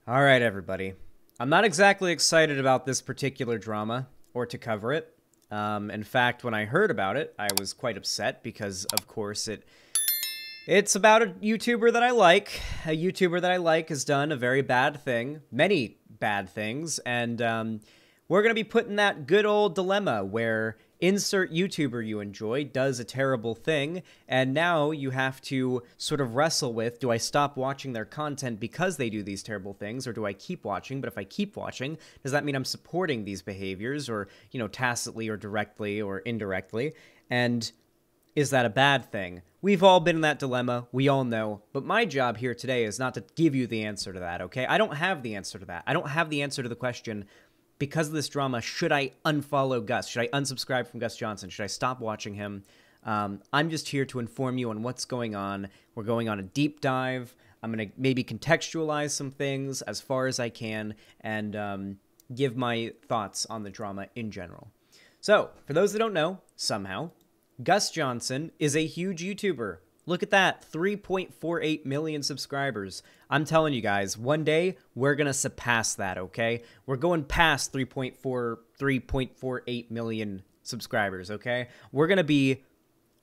All right, everybody. I'm not exactly excited about this particular drama or to cover it. In fact, when I heard about it, I was quite upset because, of course, it's about a YouTuber that I like. A YouTuber that I like has done a very bad thing, many bad things, and we're going to be put in that good old dilemma where insert YouTuber you enjoy does a terrible thing, and now you have to sort of wrestle with, do I stop watching their content because they do these terrible things, or do I keep watching? But if I keep watching, does that mean I'm supporting these behaviors, or, you know, tacitly or directly or indirectly? And is that a bad thing? We've all been in that dilemma. We all know. But my job here today is not to give you the answer to that, okay? I don't have the answer to that. I don't have the answer to the question, because of this drama, should I unfollow Gus? Should I unsubscribe from Gus Johnson? Should I stop watching him? I'm just here to inform you on what's going on. We're going on a deep dive. I'm going to maybe contextualize some things as far as I can and give my thoughts on the drama in general. So, for those that don't know, somehow, Gus Johnson is a huge YouTuber. Look at that, 3.48 million subscribers. I'm telling you guys, one day, we're going to surpass that, okay? We're going past 3.48 million subscribers, okay? We're going to be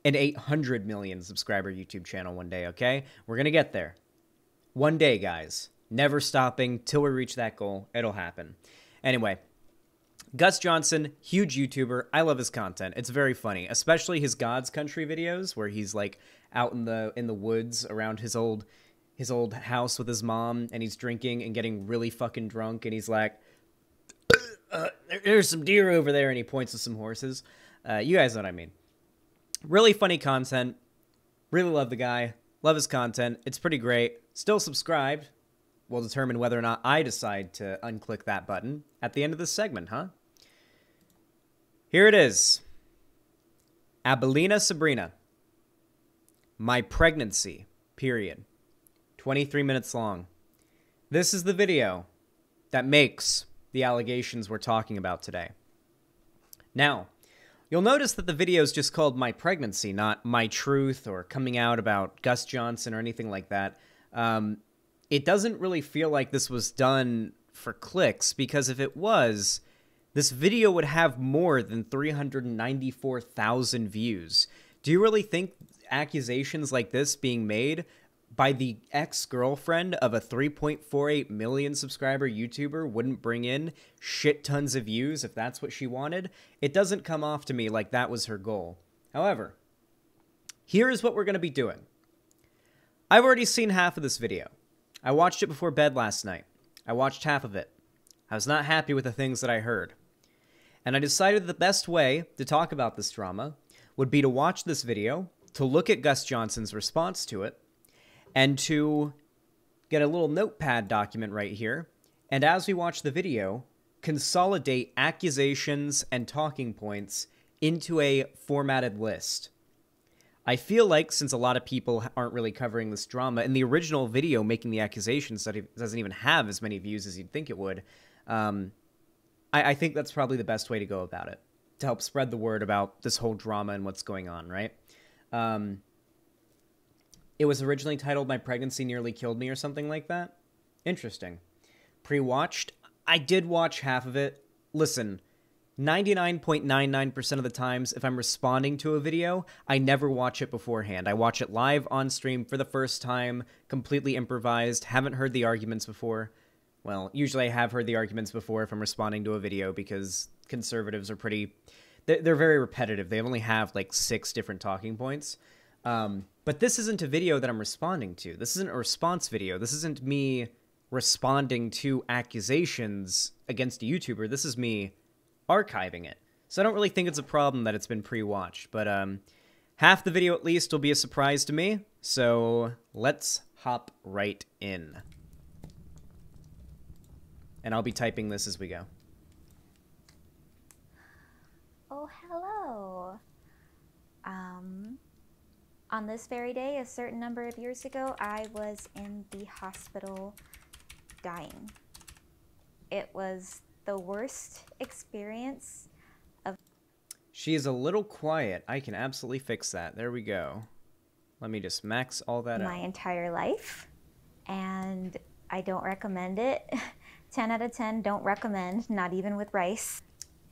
an 800 million subscriber YouTube channel one day, okay? We're going to get there. One day, guys. Never stopping till we reach that goal. It'll happen. Anyway, Gus Johnson, huge YouTuber. I love his content. It's very funny, especially his God's Country videos where he's like out in the woods around his old house with his mom, and he's drinking and getting really fucking drunk, and he's like, there's some deer over there, and he points to some horses. You guys know what I mean. Really funny content. Really love the guy. Love his content. It's pretty great. Still subscribed. We'll determine whether or not I decide to unclick that button at the end of this segment, huh? Here it is. Abelina Sabrina. My pregnancy, period. 23 minutes long. This is the video that makes the allegations we're talking about today. Now, you'll notice that the video is just called My Pregnancy, not My Truth or coming out about Gus Johnson or anything like that. It doesn't really feel like this was done for clicks, because if it was, this video would have more than 394,000 views. Do you really think accusations like this being made by the ex-girlfriend of a 3.48 million subscriber YouTuber wouldn't bring in shit tons of views if that's what she wanted? It doesn't come off to me like that was her goal. However, here is what we're going to be doing. I've already seen half of this video. I watched it before bed last night. I watched half of it. I was not happy with the things that I heard. And I decided the best way to talk about this drama would be to watch this video, to look at Gus Johnson's response to it, and to get a little notepad document right here, and as we watch the video, consolidate accusations and talking points into a formatted list. I feel like, since a lot of people aren't really covering this drama, and the original video making the accusations doesn't even have as many views as you'd think it would, I think that's probably the best way to go about it, to help spread the word about this whole drama and what's going on, right? It was originally titled My Pregnancy Nearly Killed Me or something like that. Interesting. Pre-watched? I did watch half of it. Listen, 99.99% of the times, if I'm responding to a video, I never watch it beforehand. I watch it live on stream for the first time, completely improvised, haven't heard the arguments before. Well, usually I have heard the arguments before if I'm responding to a video, because conservatives are pretty... They're very repetitive. They only have like 6 different talking points. But this isn't a video that I'm responding to. This isn't a response video. This isn't me responding to accusations against a YouTuber. This is me archiving it. So I don't really think it's a problem that it's been pre-watched. But half the video at least will be a surprise to me. So let's hop right in. And I'll be typing this as we go. Oh, hello. On this very day, a certain number of years ago, I was in the hospital dying. It was the worst experience of... She is a little quiet. I can absolutely fix that. There we go. Let me just max all that out. My entire life. And I don't recommend it. 10 out of 10, don't recommend, not even with rice.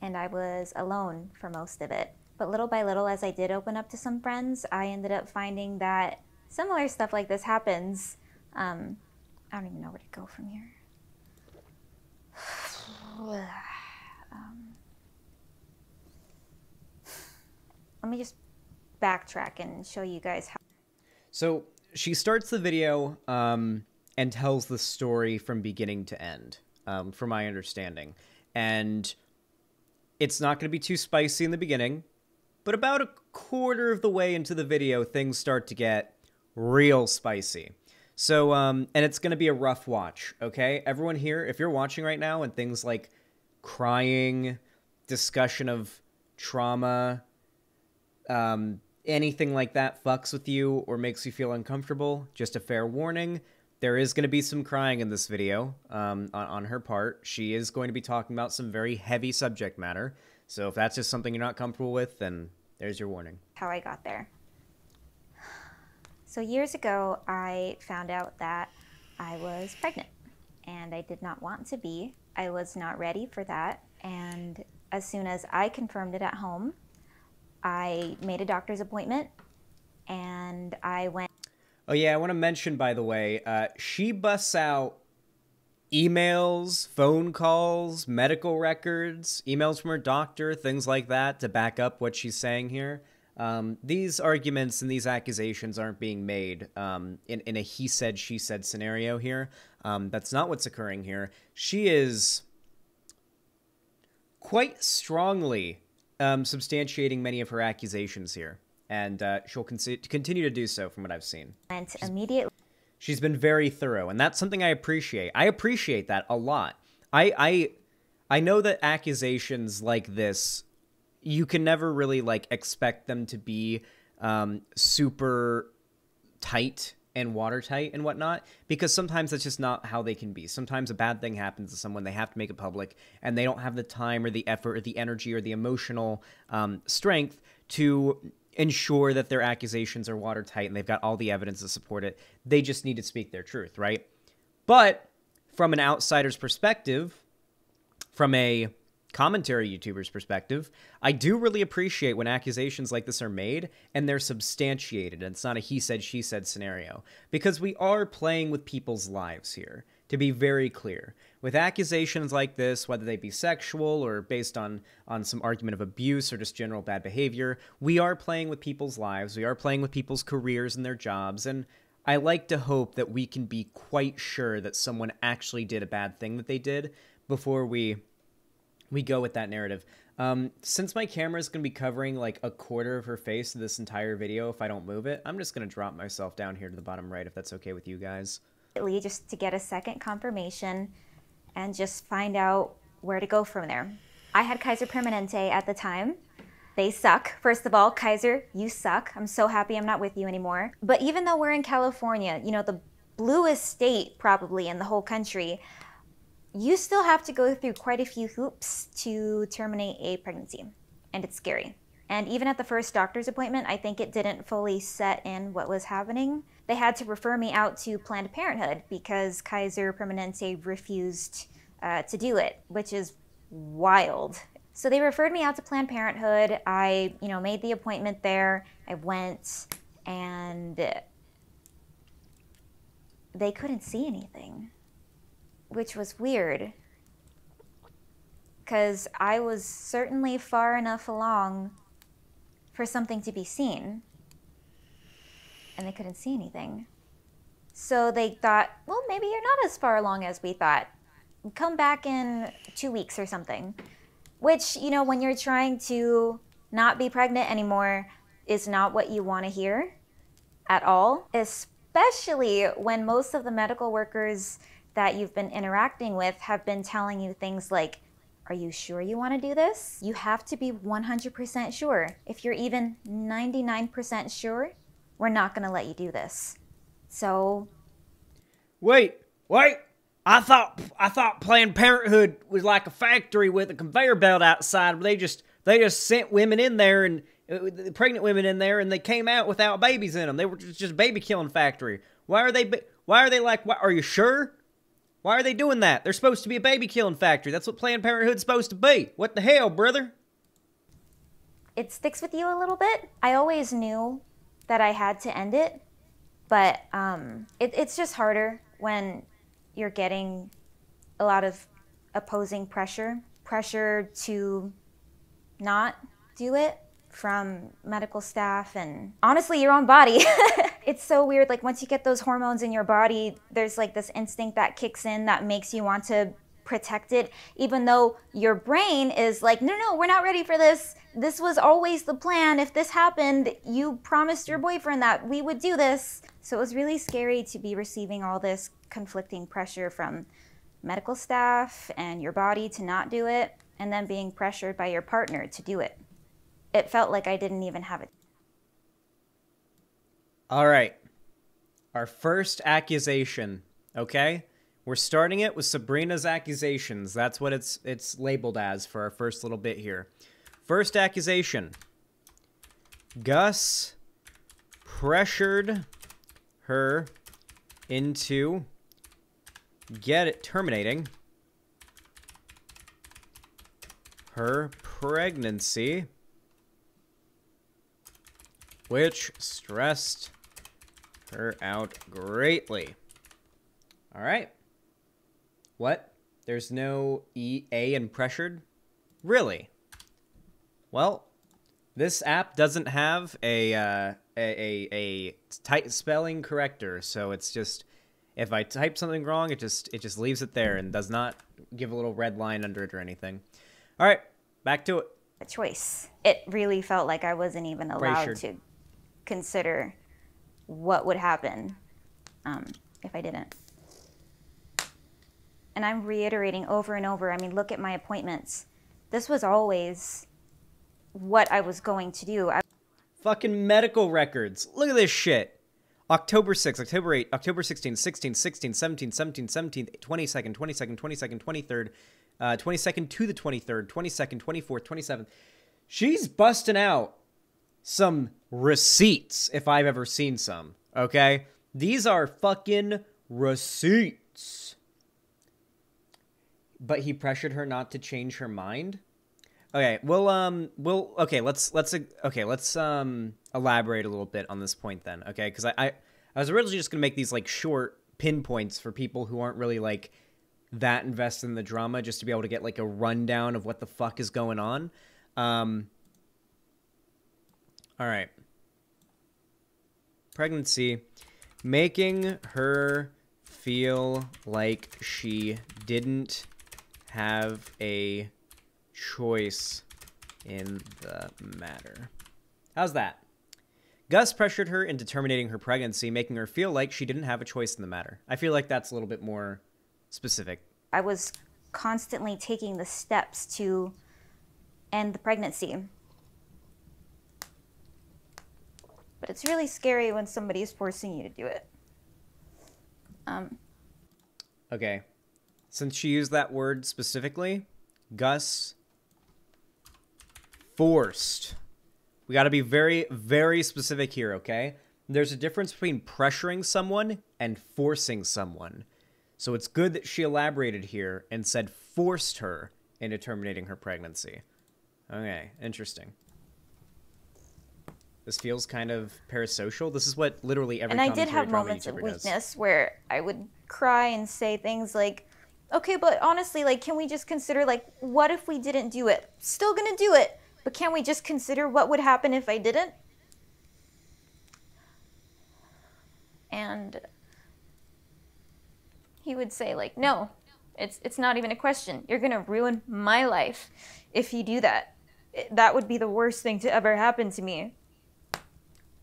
And I was alone for most of it. But little by little, as I did open up to some friends, I ended up finding that similar stuff like this happens. I don't even know where to go from here. Let me just backtrack and show you guys how. So she starts the video and tells the story from beginning to end, from my understanding. And it's not going to be too spicy in the beginning, but about a quarter of the way into the video, things start to get real spicy. So, and it's going to be a rough watch, okay? Everyone here, if you're watching right now and things like crying, discussion of trauma, anything like that fucks with you or makes you feel uncomfortable, just a fair warning. There is going to be some crying in this video on her part. She is going to be talking about some very heavy subject matter. So if that's just something you're not comfortable with, then there's your warning. How I got there. So years ago, I found out that I was pregnant, and I did not want to be. I was not ready for that, and as soon as I confirmed it at home, I made a doctor's appointment, and I went. Oh yeah, I want to mention, by the way, she busts out emails, phone calls, medical records, emails from her doctor, things like that to back up what she's saying here. These arguments and these accusations aren't being made in a he said, she said scenario here. That's not what's occurring here. She is quite strongly substantiating many of her accusations here, and she'll continue to do so from what I've seen. Went immediately. She's been very thorough, and that's something I appreciate. I appreciate that a lot. I know that accusations like this, you can never really like expect them to be super tight and watertight and whatnot, because sometimes that's just not how they can be. Sometimes a bad thing happens to someone, they have to make it public, and they don't have the time or the effort or the energy or the emotional strength to ensure that their accusations are watertight and they've got all the evidence to support it. They just need to speak their truth, right? But from an outsider's perspective, from a commentary YouTuber's perspective, I do really appreciate when accusations like this are made and they're substantiated and it's not a he said, she said scenario, because we are playing with people's lives here, to be very clear. With accusations like this, whether they be sexual or based on some argument of abuse or just general bad behavior, we are playing with people's lives, we are playing with people's careers and their jobs, and I like to hope that we can be quite sure that someone actually did a bad thing that they did before we go with that narrative. Since my camera is going to be covering like a quarter of her face this entire video if I don't move it, I'm just going to drop myself down here to the bottom right if that's okay with you guys. Just to get a second confirmation and just find out where to go from there. I had Kaiser Permanente at the time. They suck. First of all, Kaiser, you suck. I'm so happy I'm not with you anymore. But even though we're in California, you know, the bluest state probably in the whole country, you still have to go through quite a few hoops to terminate a pregnancy, and it's scary. And even at the first doctor's appointment, I think it didn't fully set in what was happening. They had to refer me out to Planned Parenthood because Kaiser Permanente refused to do it, which is wild. So they referred me out to Planned Parenthood. I, made the appointment there. I went, and they couldn't see anything, which was weird because I was certainly far enough along for something to be seen, and they couldn't see anything. So they thought, well, maybe you're not as far along as we thought. Come back in 2 weeks or something. Which, when you're trying to not be pregnant anymore, is not what you want to hear at all. Especially when most of the medical workers that you've been interacting with have been telling you things like, are you sure you want to do this? You have to be 100% sure. If you're even 99% sure, we're not going to let you do this. So... Wait! I thought Planned Parenthood was like a factory with a conveyor belt outside, but they just sent women in there, and pregnant women in there, and they came out without babies in them. They were just a baby killing factory. Why are they like, are you sure? Why are they doing that? They're supposed to be a baby killing factory. That's what Planned Parenthood's supposed to be. What the hell, brother? It sticks with you a little bit. I always knew that I had to end it, but it's just harder when you're getting a lot of opposing pressure to not do it from medical staff and honestly your own body. It's so weird. Like once you get those hormones in your body, there's like this instinct that kicks in that makes you want to protect it, even though your brain is like, no, we're not ready for this. This was always the plan. If this happened, you promised your boyfriend that we would do this. So it was really scary to be receiving all this conflicting pressure from medical staff and your body to not do it, and then being pressured by your partner to do it. It felt like I didn't even have it. All right. Our first accusation, okay? We're starting it with Sabrina's accusations. That's what it's labeled as for our first little bit here. First accusation. Gus pressured her into terminating her pregnancy, which stressed her out greatly. All right. What? There's no A in pressured? Really? Well, this app doesn't have a tight spelling corrector, so it's just if I type something wrong, it just leaves it there and does not give a little red line under it or anything. All right, back to it. A choice. It really felt like I wasn't even allowed to consider what would happen if I didn't. And I'm reiterating over and over. I mean, look at my appointments. This was always what I was going to do. Fucking medical records. Look at this shit. October 6th, October 8th, October 16th, 16th, 16th, 17th, 17th, 17th, 22nd, 22nd, 22nd, 23rd, 22nd to the 23rd, 22nd, 24th, 27th. She's busting out some receipts, if I've ever seen some, okay? These are fucking receipts. But he pressured her not to change her mind? Okay, let's elaborate a little bit on this point then, okay? Because I was originally just gonna make these like short pinpoints for people who aren't really like that invested in the drama, just to be able to get like a rundown of what the fuck is going on. All right. Pregnancy, making her feel like she didn't have a choice in the matter. How's that? Gus pressured her into terminating her pregnancy, making her feel like she didn't have a choice in the matter. I feel like that's a little bit more specific. I was constantly taking the steps to end the pregnancy. But it's really scary when somebody's forcing you to do it. Okay. Since she used that word specifically, Gus forced. We got to be very, very specific here, okay? There's a difference between pressuring someone and forcing someone. So it's good that she elaborated here and said forced her into terminating her pregnancy. Okay, interesting. This feels kind of parasocial. This is what literally every commentary drama YouTuber does. And I did have moments of weakness where I would cry and say things like, okay, but honestly, like, can we just consider, like, what if we didn't do it? Still gonna do it, but can we just consider what would happen if I didn't? And he would say, like, no, it's not even a question. You're gonna ruin my life if you do that. That would be the worst thing to ever happen to me.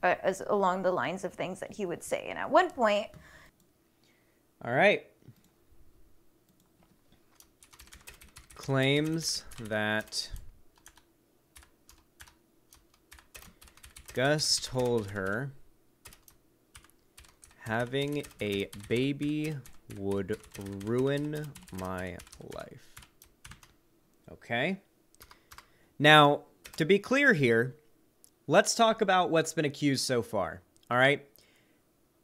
As along the lines of things that he would say. And at one point... All right. Claims that Gus told her having a baby would ruin my life. Okay. Now, to be clear here, let's talk about what's been accused so far, all right?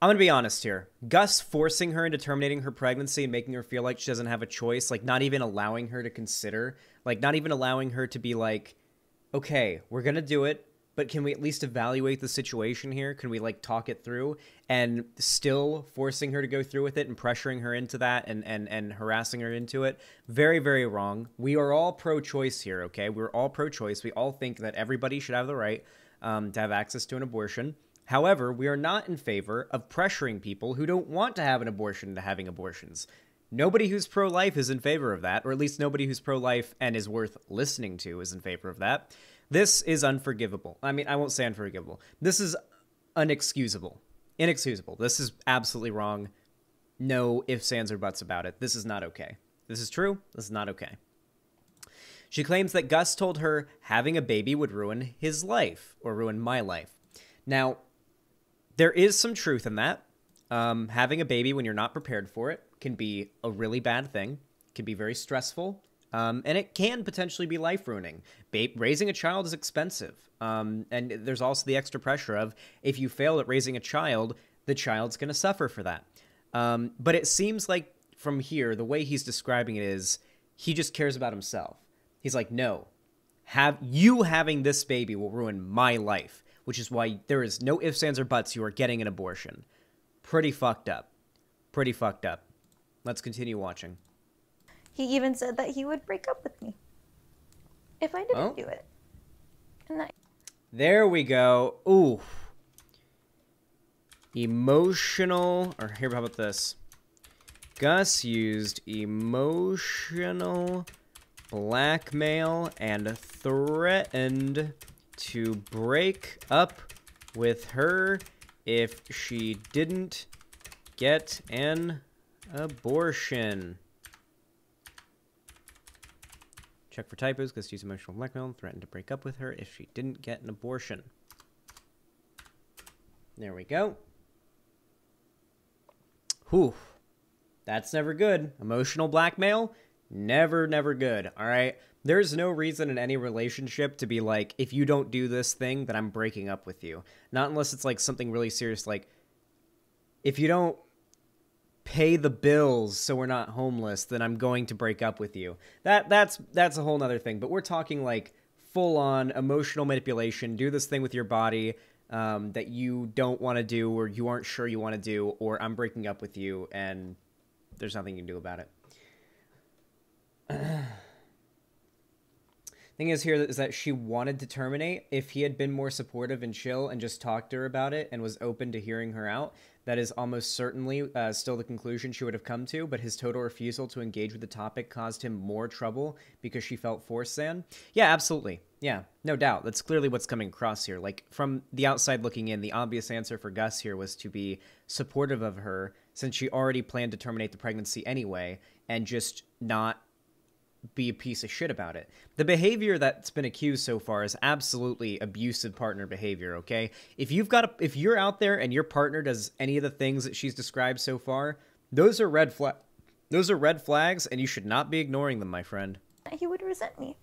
I'm going to be honest here. Gus forcing her into terminating her pregnancy and making her feel like she doesn't have a choice, like not even allowing her to consider, like not even allowing her to be like, okay, we're going to do it, but can we at least evaluate the situation here? Can we like talk it through? And still forcing her to go through with it and pressuring her into that and harassing her into it. Very, very wrong. We are all pro-choice here, okay? We're all pro-choice. We all think that everybody should have the right to have access to an abortion. However, we are not in favor of pressuring people who don't want to have an abortion into having abortions. Nobody who's pro-life is in favor of that, or at least nobody who's pro-life and is worth listening to is in favor of that. This is unforgivable. I mean, I won't say unforgivable. This is unexcusable. Inexcusable. This is absolutely wrong. No ifs, ands, or buts about it. This is not okay. This is true. This is not okay. She claims that Gus told her having a baby would ruin his life, or ruin my life. Now, there is some truth in that. Having a baby when you're not prepared for it can be a really bad thing. It can be very stressful. And it can potentially be life-ruining. Raising a child is expensive. And there's also the extra pressure of, if you fail at raising a child, the child's going to suffer for that. But it seems like from here, the way he's describing it is, he just cares about himself. He's like, no, having this baby will ruin my life, which is why there is no ifs, ands, or buts. You are getting an abortion. Pretty fucked up. Pretty fucked up. Let's continue watching. He even said that he would break up with me if I didn't do it. And that... There we go. Ooh. Emotional, or here, how about this? Gus used emotional blackmail and threatened to break up with her if she didn't get an abortion. Check for typos. Gus used emotional blackmail and threatened to break up with her if she didn't get an abortion. There we go. Whew. That's never good. Emotional blackmail? Never, never good. All right? There's no reason in any relationship to be like, if you don't do this thing, then I'm breaking up with you. Not unless it's like something really serious, like, if you don't pay the bills so we're not homeless, then I'm going to break up with you. That's a whole nother thing. But we're talking like full-on emotional manipulation. Do this thing with your body that you don't want to do, or you aren't sure you want to do, or I'm breaking up with you and there's nothing you can do about it. Thing is here is that she wanted to terminate. If he had been more supportive and chill and just talked to her about it and was open to hearing her out, that is almost certainly still the conclusion she would have come to, but his total refusal to engage with the topic caused him more trouble because she felt forced then. Yeah, absolutely. Yeah, no doubt. That's clearly what's coming across here. Like, from the outside looking in, the obvious answer for Gus here was to be supportive of her since she already planned to terminate the pregnancy anyway and just not be a piece of shit about it. The behavior that's been accused so far is absolutely abusive partner behavior, okay? If you're out there and your partner does any of the things that she's described so far, those are red flags, and you should not be ignoring them, my friend. He would resent me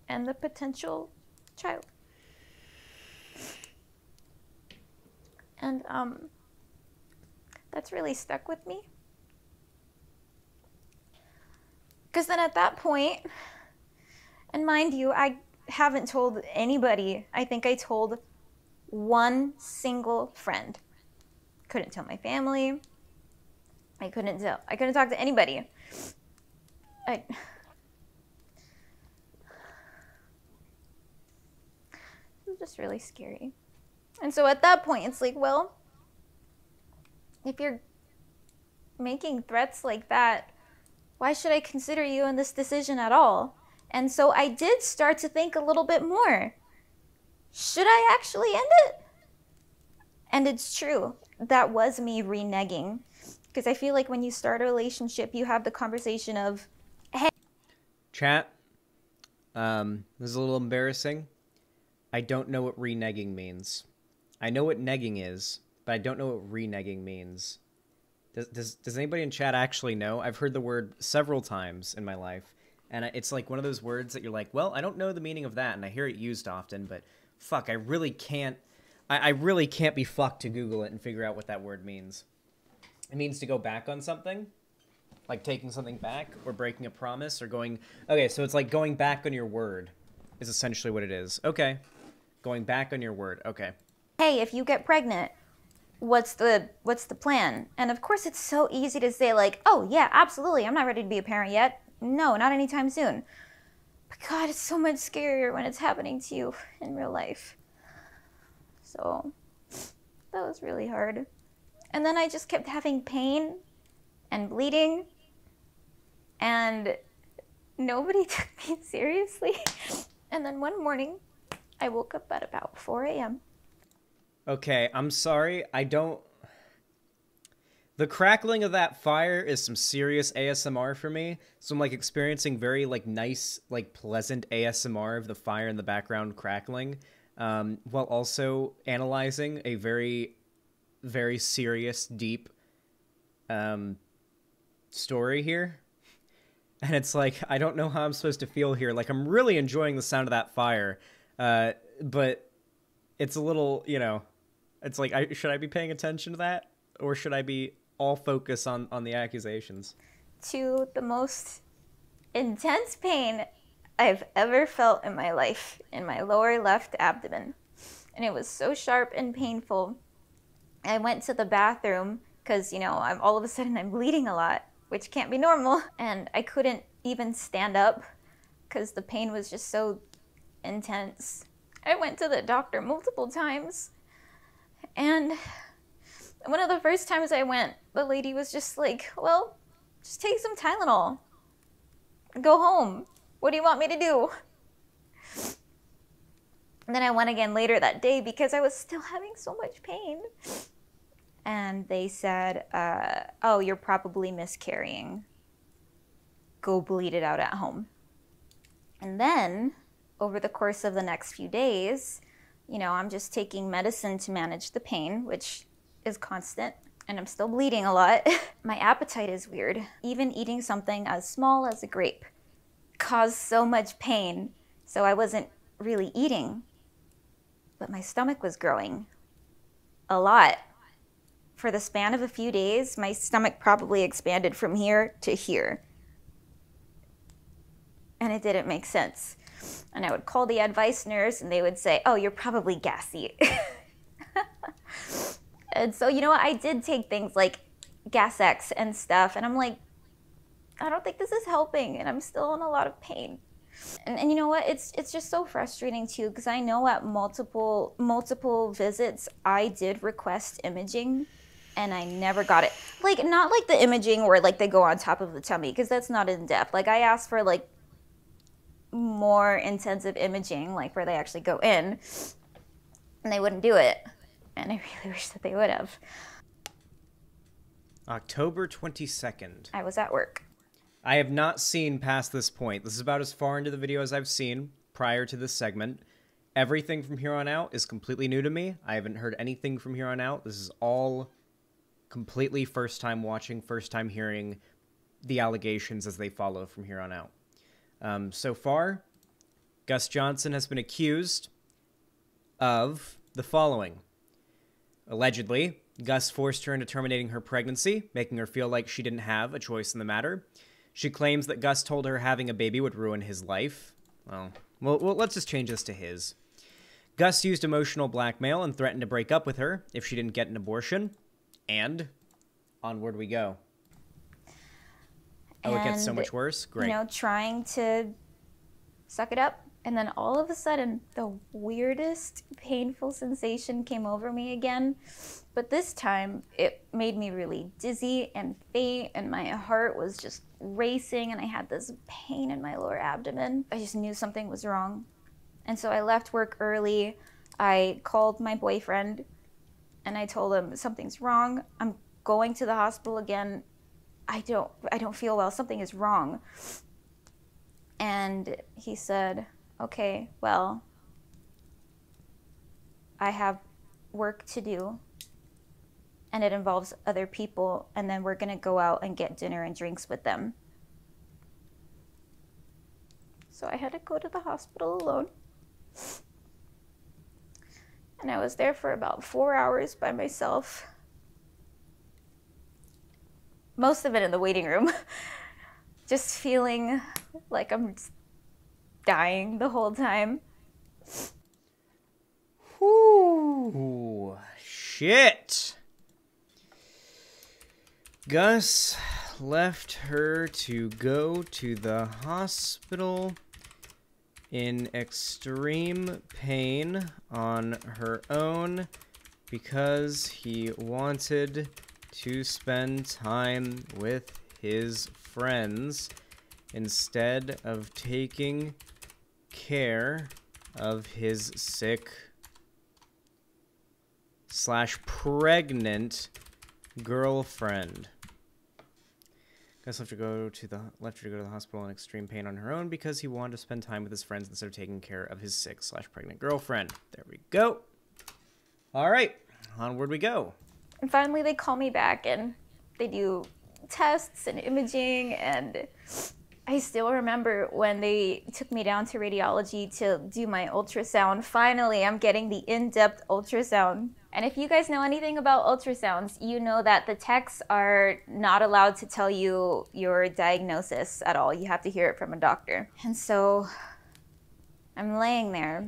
and the potential child. And that's really stuck with me. Because then at that point, and mind you, I haven't told anybody. I think I told one single friend. Couldn't tell my family. I couldn't talk to anybody. It was just really scary. And so at that point, it's like, well, if you're making threats like that, why should I consider you in this decision at all? And so I did start to think a little bit more. Should I actually end it? And it's true. That was me reneging. Because I feel like when you start a relationship, you have the conversation of, hey. Chat, this is a little embarrassing. I don't know what reneging means. I know what negging is, but I don't know what reneging means. Does anybody in chat actually know? I've heard the word several times in my life, and it's like one of those words that you're like, well, I don't know the meaning of that, and I hear it used often, but fuck, I really can't. I really can't be fucked to Google it and figure out what that word means. It means to go back on something, like taking something back or breaking a promise or going... Okay, so it's like going back on your word is essentially what it is. Okay. Going back on your word. Okay. Hey, if you get pregnant, what's the plan? And of course it's so easy to say like, oh yeah, absolutely, I'm not ready to be a parent yet. No, not anytime soon. But God, it's so much scarier when it's happening to you in real life. So that was really hard. And then I just kept having pain and bleeding, and nobody took me seriously. And then one morning, I woke up at about 4 a.m. Okay, I'm sorry. I don't... The crackling of that fire is some serious ASMR for me. So I'm, like, experiencing very, like, nice, like, pleasant ASMR of the fire in the background crackling, while also analyzing a very, very serious, deep, story here. And it's like, I don't know how I'm supposed to feel here. Like, I'm really enjoying the sound of that fire, but it's a little, you know... It's like, should I be paying attention to that? Or should I be all focus on the accusations? To the most intense pain I've ever felt in my life, in my lower left abdomen. And it was so sharp and painful. I went to the bathroom because, you know, all of a sudden I'm bleeding a lot, which can't be normal. And I couldn't even stand up because the pain was just so intense. I went to the doctor multiple times. And one of the first times I went, the lady was just like, well, just take some Tylenol and go home. What do you want me to do? And then I went again later that day because I was still having so much pain. And they said, oh, you're probably miscarrying. Go bleed it out at home. And then, over the course of the next few days, you know, I'm just taking medicine to manage the pain, which is constant, and I'm still bleeding a lot. My appetite is weird. Even eating something as small as a grape caused so much pain, so I wasn't really eating. But my stomach was growing a lot. For the span of a few days, my stomach probably expanded from here to here. And it didn't make sense. And I would call the advice nurse and they would say, oh, you're probably gassy. And so, you know what? I did take things like Gas X and stuff. And I'm like, I don't think this is helping. And I'm still in a lot of pain. And you know what? It's just so frustrating too, because I know at multiple visits, I did request imaging and I never got it. Like, not like the imaging where like they go on top of the tummy, because that's not in depth. Like, I asked for like more intensive imaging, like where they actually go in, and they wouldn't do it. And I really wish that they would have. October 22nd. I was at work. I have not seen past this point. This is about as far into the video as I've seen prior to this segment. Everything from here on out is completely new to me. I haven't heard anything from here on out. This is all completely first time watching, first time hearing the allegations as they follow from here on out. So far, Gus Johnson has been accused of the following. Allegedly, Gus forced her into terminating her pregnancy, making her feel like she didn't have a choice in the matter. She claims that Gus told her having a baby would ruin his life. Well, let's just change this to his. Gus used emotional blackmail and threatened to break up with her if she didn't get an abortion. And onward we go. Oh, it gets so much worse? Great. You know, trying to suck it up. And then all of a sudden, the weirdest painful sensation came over me again. But this time, it made me really dizzy and faint, and my heart was just racing, and I had this pain in my lower abdomen. I just knew something was wrong. And so I left work early. I called my boyfriend, and I told him, something's wrong. I'm going to the hospital again. I don't feel well. Something is wrong. And he said, okay, well, I have work to do, and it involves other people, and then we're going to go out and get dinner and drinks with them. So I had to go to the hospital alone. And I was there for about 4 hours by myself. Most of it in the waiting room. Just feeling like I'm dying the whole time. Whoo, shit. Gus left her to go to the hospital in extreme pain on her own because he wanted to spend time with his friends instead of taking care of his sick / pregnant girlfriend. Gus left her to go to the hospital in extreme pain on her own because he wanted to spend time with his friends instead of taking care of his sick / pregnant girlfriend. There we go. All right, onward we go. And finally they call me back and they do tests and imaging, and I still remember when they took me down to radiology to do my ultrasound. Finally, I'm getting the in-depth ultrasound. And if you guys know anything about ultrasounds, you know that the techs are not allowed to tell you your diagnosis at all. You have to hear it from a doctor. And so I'm laying there,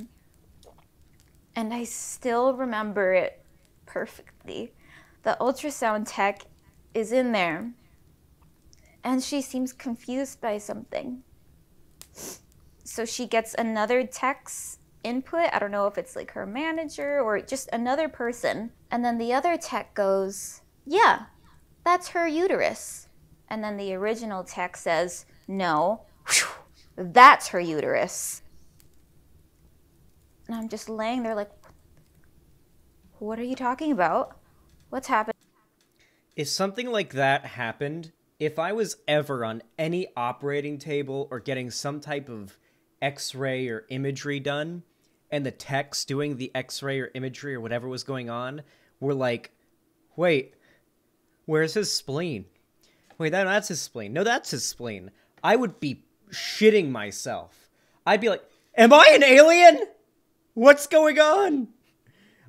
and I still remember it perfectly. The ultrasound tech is in there, and she seems confused by something. So she gets another tech's input. I don't know if it's like her manager or just another person. And then the other tech goes, yeah, that's her uterus. And then the original tech says, no, that's her uterus. And I'm just laying there like, what are you talking about? What's happening? If something like that happened, if I was ever on any operating table or getting some type of x-ray or imagery done, and the techs doing the x-ray or imagery or whatever was going on were like, wait, where's his spleen? Wait, that's his spleen. No, that's his spleen. I would be shitting myself. I'd be like, am I an alien? What's going on?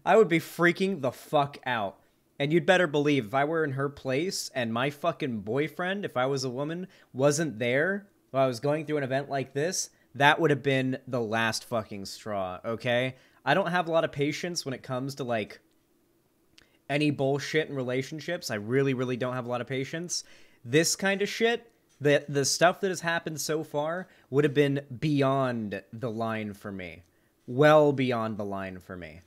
I would be freaking the fuck out. And you'd better believe if I were in her place and my fucking boyfriend, if I was a woman, wasn't there while I was going through an event like this, that would have been the last fucking straw, okay? I don't have a lot of patience when it comes to, like, any bullshit in relationships. I really, really don't have a lot of patience. This kind of shit, the stuff that has happened so far, would have been beyond the line for me. Well beyond the line for me.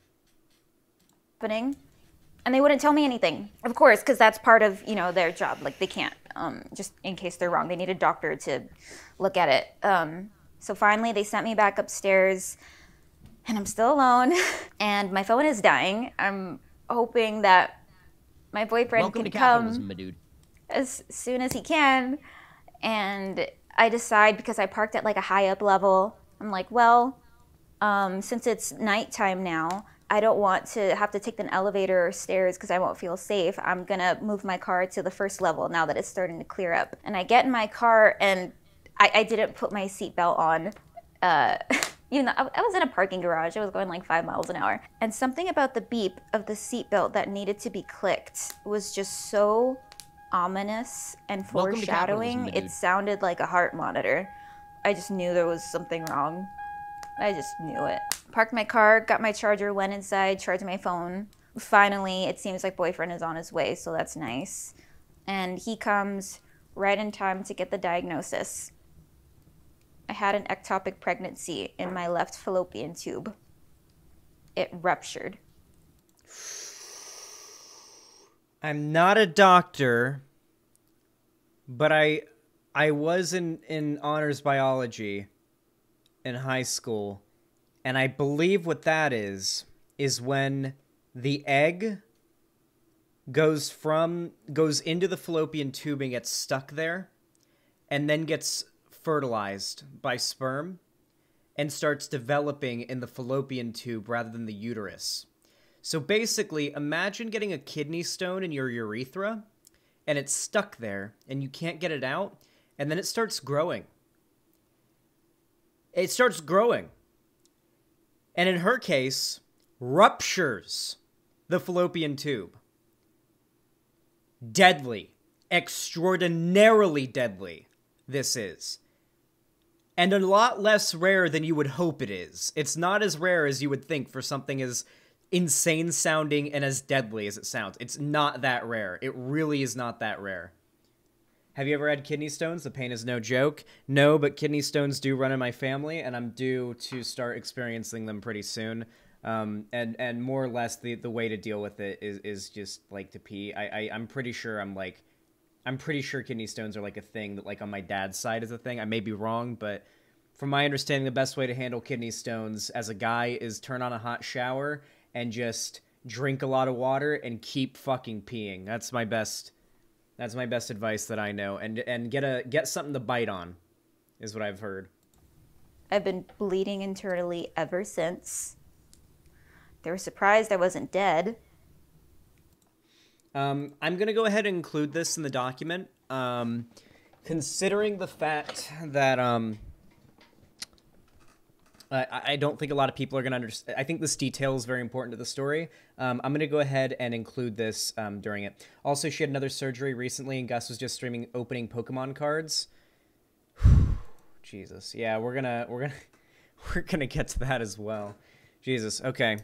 And they wouldn't tell me anything, of course, because that's part of, you know, their job. Like, they can't, just in case they're wrong. They need a doctor to look at it. So finally, they sent me back upstairs, and I'm still alone, and my phone is dying. I'm hoping that my boyfriend can come my dude. as soon as he can. And I decide, because I parked at like a high up level, I'm like, well, since it's nighttime now, I don't want to have to take an elevator or stairs because I won't feel safe. I'm gonna move my car to the first level now that it's starting to clear up. And I get in my car, and I didn't put my seatbelt on. Even though I was in a parking garage, I was going like 5 miles an hour. And something about the beep of the seatbelt that needed to be clicked was just so ominous and foreshadowing. It sounded like a heart monitor. I just knew there was something wrong. I just knew it. Parked my car, got my charger, went inside, charged my phone. Finally, it seems like boyfriend is on his way, so that's nice. And he comes right in time to get the diagnosis. I had an ectopic pregnancy in my left fallopian tube. It ruptured. I'm not a doctor, but I was in honors biology in high school, and I believe what that is when the egg goes into the fallopian tube and gets stuck there, and then gets fertilized by sperm and starts developing in the fallopian tube rather than the uterus. So basically, imagine getting a kidney stone in your urethra, and it's stuck there, and you can't get it out, and then it starts growing. It starts growing. And in her case, ruptures the fallopian tube. Deadly. Extraordinarily deadly, this is. And a lot less rare than you would hope it is. It's not as rare as you would think for something as insane sounding and as deadly as it sounds. It's not that rare. It really is not that rare. Have you ever had kidney stones? The pain is no joke. No, but kidney stones do run in my family, and I'm due to start experiencing them pretty soon. And more or less the way to deal with it is just like to pee. I'm pretty sure I'm pretty sure kidney stones are like a thing that like on my dad's side is a thing. I may be wrong, but from my understanding, the best way to handle kidney stones as a guy is turn on a hot shower and just drink a lot of water and keep fucking peeing. That's my best advice that I know. And get something to bite on is what I've heard. I've been bleeding internally ever since. They were surprised I wasn't dead. I'm going to go ahead and include this in the document. Considering the fact that I don't think a lot of people are going to understand. I think this detail is very important to the story. I'm going to go ahead and include this during it. Also, she had another surgery recently, and Gus was just streaming opening Pokemon cards. Jesus. Yeah, we're gonna get to that as well. Jesus. Okay.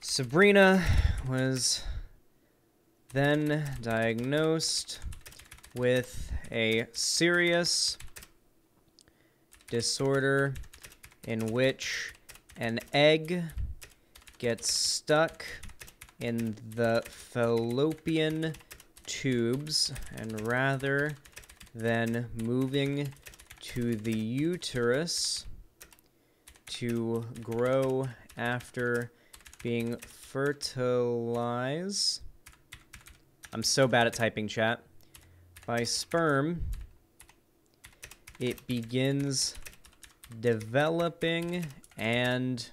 Sabrina was then diagnosed with a serious disorder in which an egg gets stuck in the fallopian tubes, and rather than moving to the uterus to grow after being fertilized. I'm so bad at typing, chat. By sperm, it begins developing, and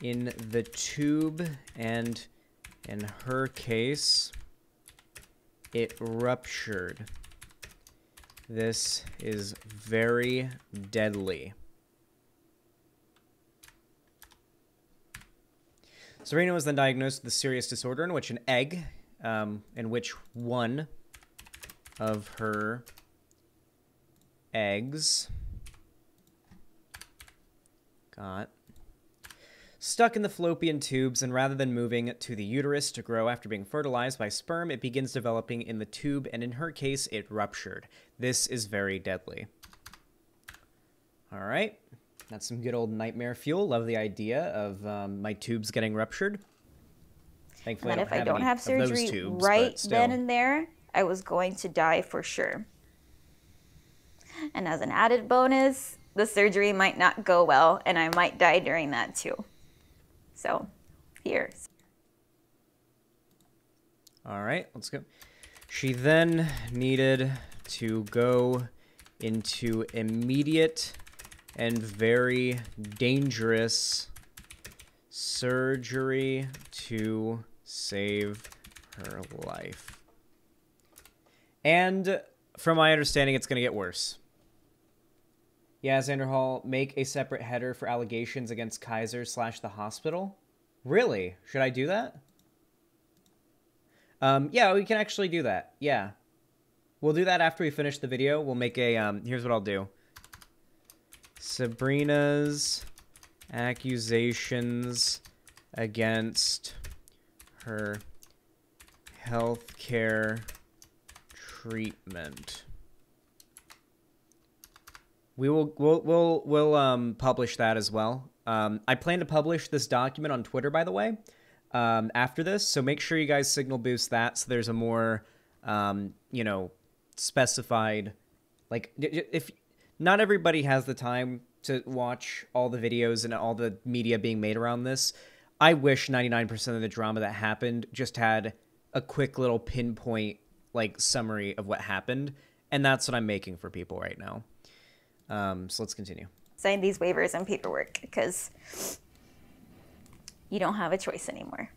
in the tube, and in her case, it ruptured. This is very deadly. Sabrina was then diagnosed with a serious disorder in which an egg, in which one of her eggs got stuck in the fallopian tubes, and rather than moving to the uterus to grow after being fertilized by sperm, it begins developing in the tube, and in her case, it ruptured. This is very deadly. All right. That's some good old nightmare fuel. Love the idea of my tubes getting ruptured. Thankfully, and if I don't have surgery tubes, right then and there, I was going to die for sure. And as an added bonus, the surgery might not go well, and I might die during that too. So, here. All right, let's go. She then needed to go into immediate and very dangerous surgery to save her life. And from my understanding, it's going to get worse. Yeah, Xander Hall, make a separate header for allegations against Kaiser / the hospital. Really? Should I do that? Yeah, we can actually do that. Yeah. We'll do that after we finish the video. We'll make a, here's what I'll do. Sabrina's accusations against her healthcare treatment. We'll publish that as well. I plan to publish this document on Twitter, by the way, after this. So make sure you guys signal boost that so there's a more, you know, specified, like, if not everybody has the time to watch all the videos and all the media being made around this. I wish 99% of the drama that happened just had a quick little pinpoint, like, summary of what happened. And that's what I'm making for people right now. So let's continue. Sign these waivers and paperwork because you don't have a choice anymore.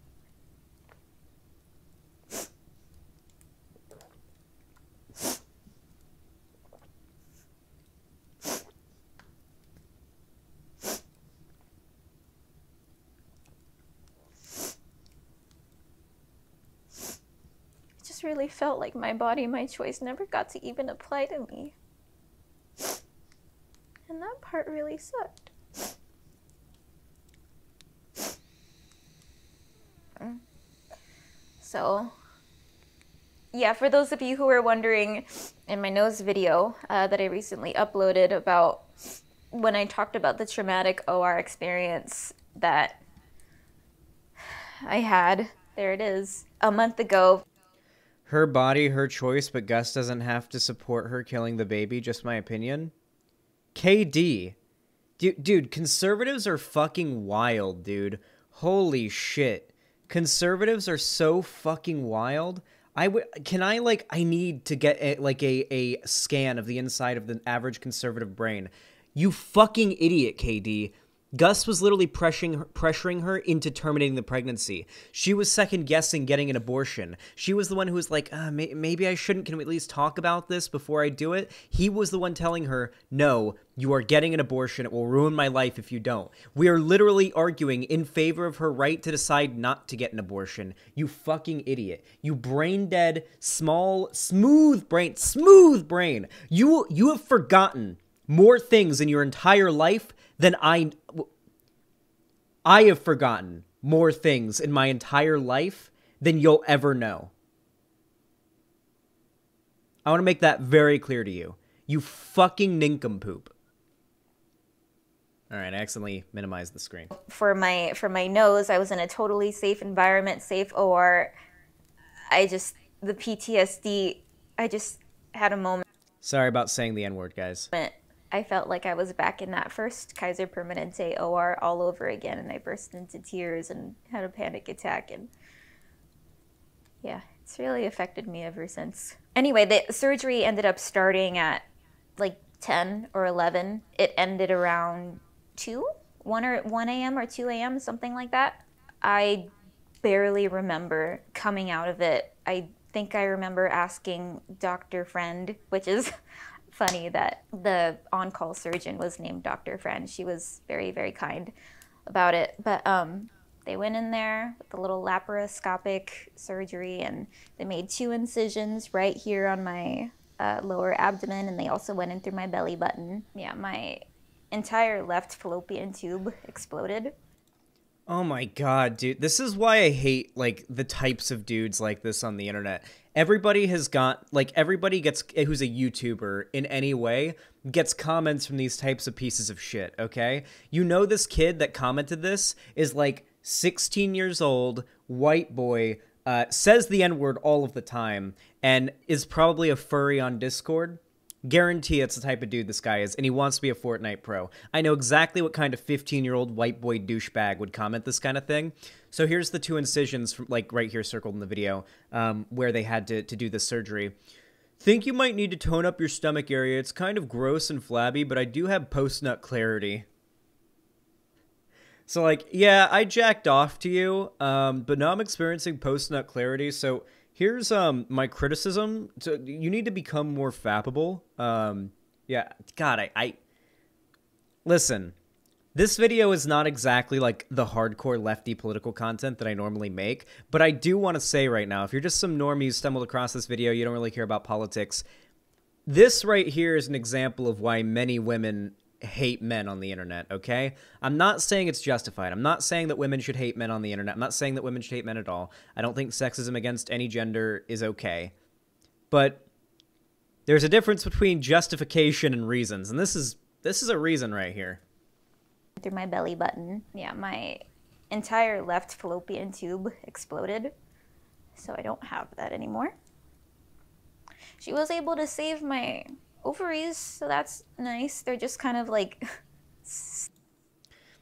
just really felt like my body, my choice never got to even apply to me. And that part really sucked. So, yeah, for those of you who are wondering, in my nose video that I recently uploaded about when I talked about the traumatic OR experience that I had, there it is, a month ago. Her body, her choice, but Gus doesn't have to support her killing the baby, just my opinion. KD. Dude, conservatives are fucking wild, dude. Holy shit. Conservatives are so fucking wild. I need to get a scan of the inside of the average conservative brain. You fucking idiot, KD. Gus was literally pressuring her into terminating the pregnancy. She was second-guessing getting an abortion. She was the one who was like, maybe I shouldn't. Can we at least talk about this before I do it? He was the one telling her, no, you are getting an abortion. It will ruin my life if you don't. We are literally arguing in favor of her right to decide not to get an abortion. You fucking idiot. You brain-dead, smooth brain. You have forgotten more things in your entire life than I have forgotten more things in my entire life than you'll ever know. I want to make that very clear to you. You fucking nincompoop. All right, I accidentally minimized the screen. For my nose, I was in a totally safe environment, safe OR. The PTSD, I just had a moment. Sorry about saying the N-word, guys. I felt like I was back in that first Kaiser Permanente OR all over again, and I burst into tears and had a panic attack, and yeah, it's really affected me ever since. Anyway, the surgery ended up starting at like 10 or 11. It ended around 1 a.m. or 2 a.m., something like that. I barely remember coming out of it. I think I remember asking Dr. Friend, which is funny that the on-call surgeon was named Dr. Friend. She was very, very kind about it. But they went in there with a little laparoscopic surgery, and they made 2 incisions right here on my lower abdomen, and they also went in through my belly button. Yeah, my entire left fallopian tube exploded. Oh my god, dude. This is why I hate, like, the types of dudes like this on the internet. Everybody has got, like, everybody gets, who's a YouTuber in any way, gets comments from these types of pieces of shit, okay? You know this kid that commented this is, like, 16 years old, white boy, says the N-word all of the time, and is probably a furry on Discord. Guarantee it's the type of dude this guy is, and he wants to be a Fortnite pro. I know exactly what kind of 15-year-old white boy douchebag would comment this kind of thing. So here's the 2 incisions, from, like, right here circled in the video, where they had to do this surgery. Think you might need to tone up your stomach area. It's kind of gross and flabby, but I do have post-nut clarity. So, like, yeah, I jacked off to you, but now I'm experiencing post-nut clarity, so here's my criticism. So you need to become more fappable. Yeah, God, I listen. This video is not exactly like the hardcore lefty political content that I normally make, but I do want to say right now, if you're just some normie who stumbled across this video, you don't really care about politics, this right here is an example of why many women hate men on the internet, okay? I'm not saying it's justified. I'm not saying that women should hate men on the internet. I'm not saying that women should hate men at all. I don't think sexism against any gender is okay. But there's a difference between justification and reasons, and this is a reason right here. Through my belly button. Yeah, my entire left fallopian tube exploded, so I don't have that anymore. She was able to save my ovaries, so that's nice. They're just kind of like...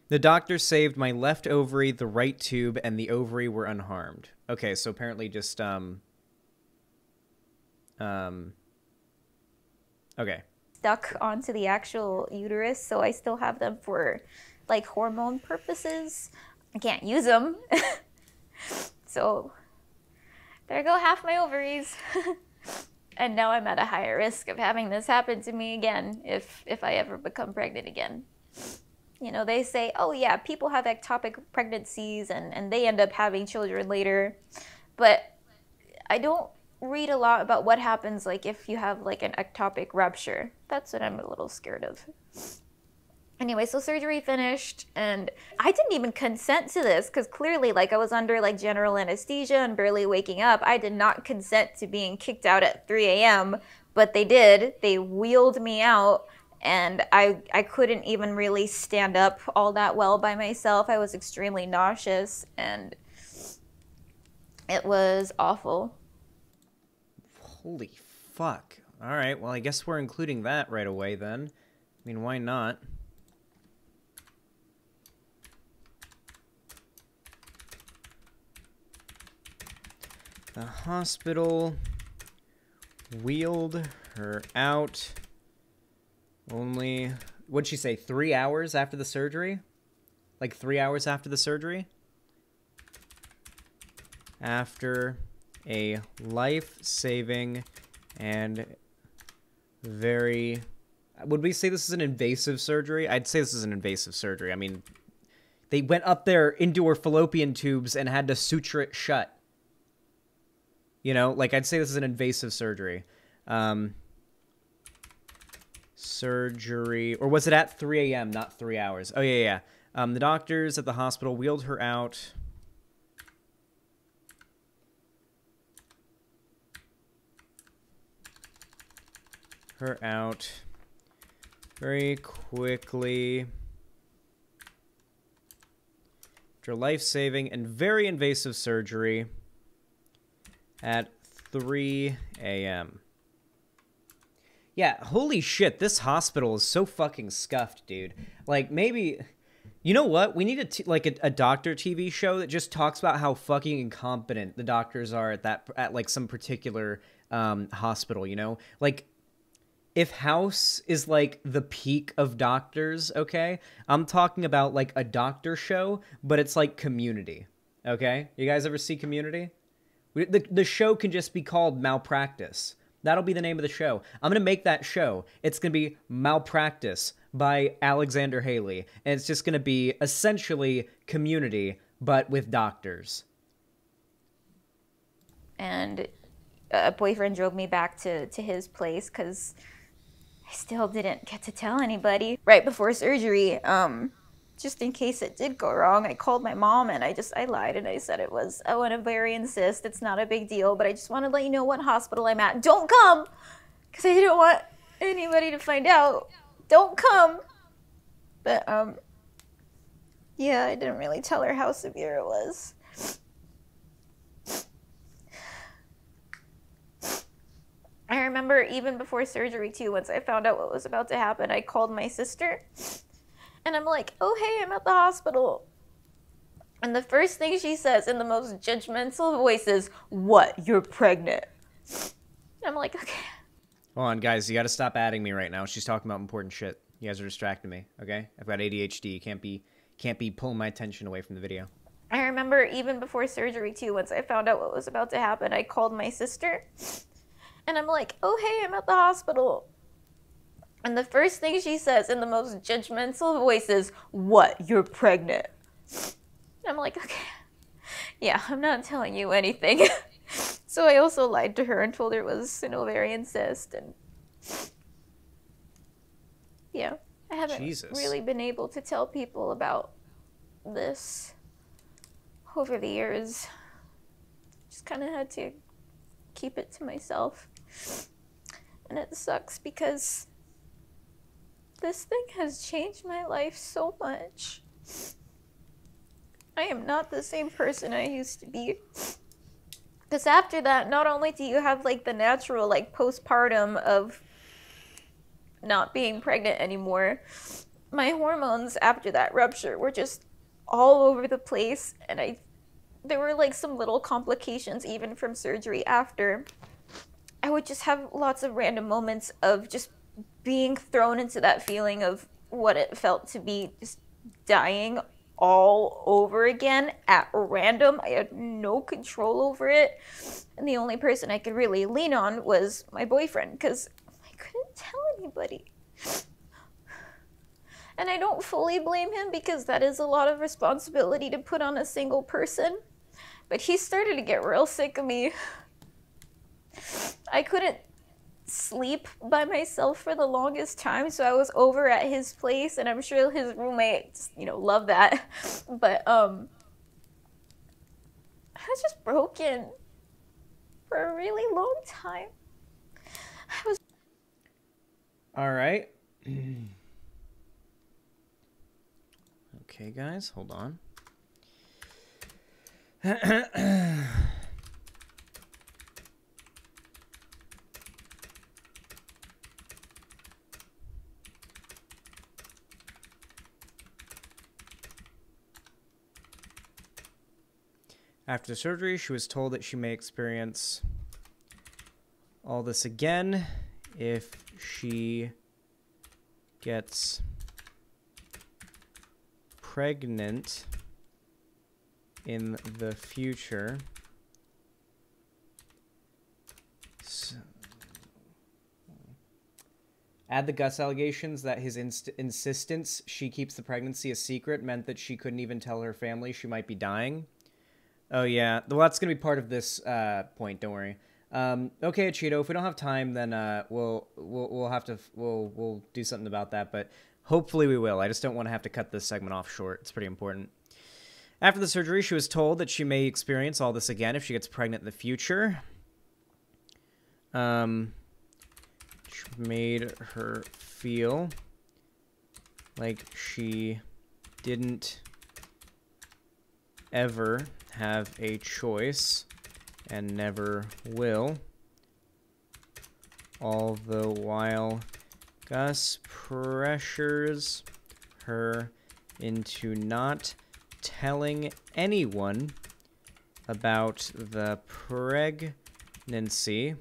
The doctor saved my left ovary, the right tube, and the ovary were unharmed. Okay, so apparently just, okay. Stuck onto the actual uterus, so I still have them for, like, hormone purposes. I can't use them. So, there go half my ovaries. And now I'm at a higher risk of having this happen to me again if I ever become pregnant again. You know, they say, oh yeah, people have ectopic pregnancies and they end up having children later. But I don't read a lot about what happens like if you have like an ectopic rupture. That's what I'm a little scared of. Anyway, so surgery finished, and I didn't even consent to this because clearly, like, I was under like general anesthesia and barely waking up. I did not consent to being kicked out at 3 a.m., but they did. They wheeled me out, and I couldn't even really stand up all that well by myself. I was extremely nauseous, and it was awful. Holy fuck. All right, well, I guess we're including that right away then. I mean, why not? The hospital wheeled her out only, what'd she say, 3 hours after the surgery? Like 3 hours after the surgery? After a life-saving and very... Would we say this is an invasive surgery? I'd say this is an invasive surgery. I mean, they went up there into her fallopian tubes and had to suture it shut. You know, like, I'd say this is an invasive surgery. Surgery, or was it at 3 a.m., not 3 hours? Oh, yeah. The doctors at the hospital wheeled her out. Very quickly. After life-saving and very invasive surgery at 3 a.m. Yeah, holy shit, this hospital is so fucking scuffed, dude. Like, maybe... You know what? We need a doctor TV show that just talks about how fucking incompetent the doctors are at like some particular hospital, you know? Like, if House is like the peak of doctors, okay? I'm talking about like a doctor show, but it's like Community, okay? You guys ever see Community? The show can just be called Malpractice. That'll be the name of the show. I'm going to make that show. It's going to be Malpractice by Alexander Haley. And it's just going to be essentially Community, but with doctors. And a boyfriend drove me back to his place because I still didn't get to tell anybody. Right before surgery, just in case it did go wrong, I called my mom and I lied and I said it was an ovarian cyst. It's not a big deal, but I just wanted to let you know what hospital I'm at. Don't come! Because I didn't want anybody to find out. Don't come! But, yeah, I didn't really tell her how severe it was. I remember even before surgery, too, once I found out what was about to happen, I called my sister. And I'm like, oh, hey, I'm at the hospital. And the first thing she says in the most judgmental voice is, what, you're pregnant? And I'm like, okay. Hold on, guys, you gotta stop adding me right now. She's talking about important shit. You guys are distracting me, okay? I've got ADHD. Can't be pulling my attention away from the video. I remember even before surgery, too, once I found out what was about to happen, I called my sister. And I'm like, oh, hey, I'm at the hospital. And the first thing she says in the most judgmental voice is, what, you're pregnant? And I'm like, okay, yeah, I'm not telling you anything. So I also lied to her and told her it was an ovarian cyst. And yeah, I haven't really been able to tell people about this over the years. Just kind of had to keep it to myself. And it sucks because this thing has changed my life so much. I am not the same person I used to be. Because after that, not only do you have like the natural like postpartum of not being pregnant anymore, my hormones after that rupture were just all over the place, and there were like some little complications even from surgery after. I would just have lots of random moments of just being thrown into that feeling of what it felt to be just dying all over again at random. I had no control over it. And the only person I could really lean on was my boyfriend because I couldn't tell anybody. And I don't fully blame him because that is a lot of responsibility to put on a single person. But he started to get real sick of me. I couldn't sleep by myself for the longest time, so I was over at his place, and I'm sure his roommate just, loved that. But I was just broken for a really long time. All right. Okay, guys, hold on. After surgery, she was told that she may experience all this again if she gets pregnant in the future. So, add the Gus allegations that his insistence she keeps the pregnancy a secret meant that she couldn't even tell her family she might be dying. Oh yeah, well that's gonna be part of this point. Don't worry. Okay, Cheeto. If we don't have time, then we'll have to we'll do something about that. But hopefully we will. I just don't want to have to cut this segment off short. It's pretty important. After the surgery, she was told that she may experience all this again if she gets pregnant in the future. Which made her feel like she didn't ever have a choice and never will. All the while, Gus pressures her into not telling anyone about the pregnancy,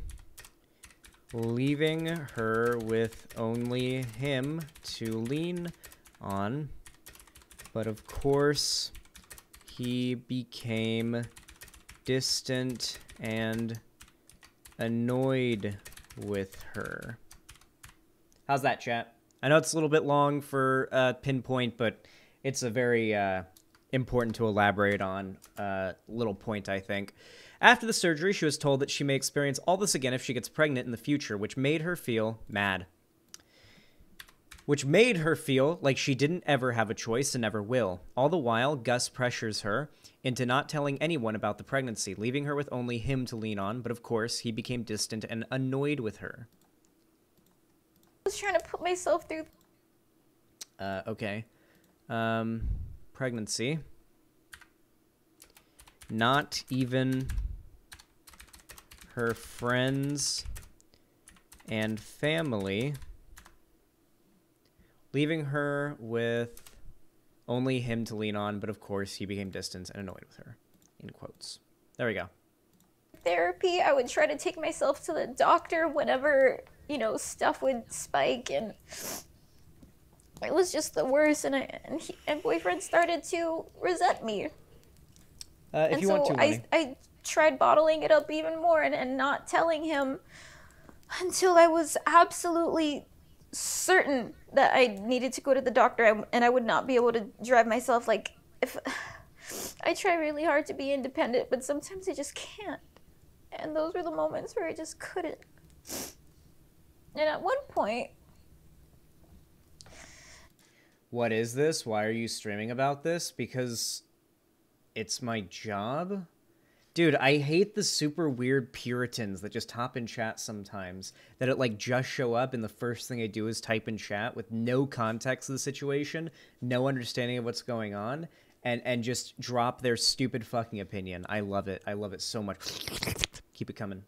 leaving her with only him to lean on. But of course, he became distant and annoyed with her. How's that, chat? I know it's a little bit long for pinpoint, but it's a very important to elaborate on little point, I think. After the surgery, she was told that she may experience all this again if she gets pregnant in the future, which made her feel mad. Which made her feel like she didn't ever have a choice and never will. All the while, Gus pressures her into not telling anyone about the pregnancy, leaving her with only him to lean on, but of course, he became distant and annoyed with her. I was trying to put myself through... Okay. Pregnancy. Not even her friends and family, leaving her with only him to lean on, but of course he became distant and annoyed with her. In quotes. There we go. Therapy, I would try to take myself to the doctor whenever, stuff would spike, and it was just the worst, and boyfriend started to resent me. If you want to, honey. I tried bottling it up even more and not telling him until I was absolutely certain that I needed to go to the doctor, and I would not be able to drive myself. Like, if I try really hard to be independent, but sometimes I just can't. And those were the moments where I just couldn't. And at one point... What is this? Why are you streaming about this? Because it's my job? Dude, I hate the super weird Puritans that just hop in chat sometimes. That it, just show up and the first thing they do is type in chat with no context of the situation, no understanding of what's going on, and just drop their stupid fucking opinion. I love it. I love it so much. Keep it coming.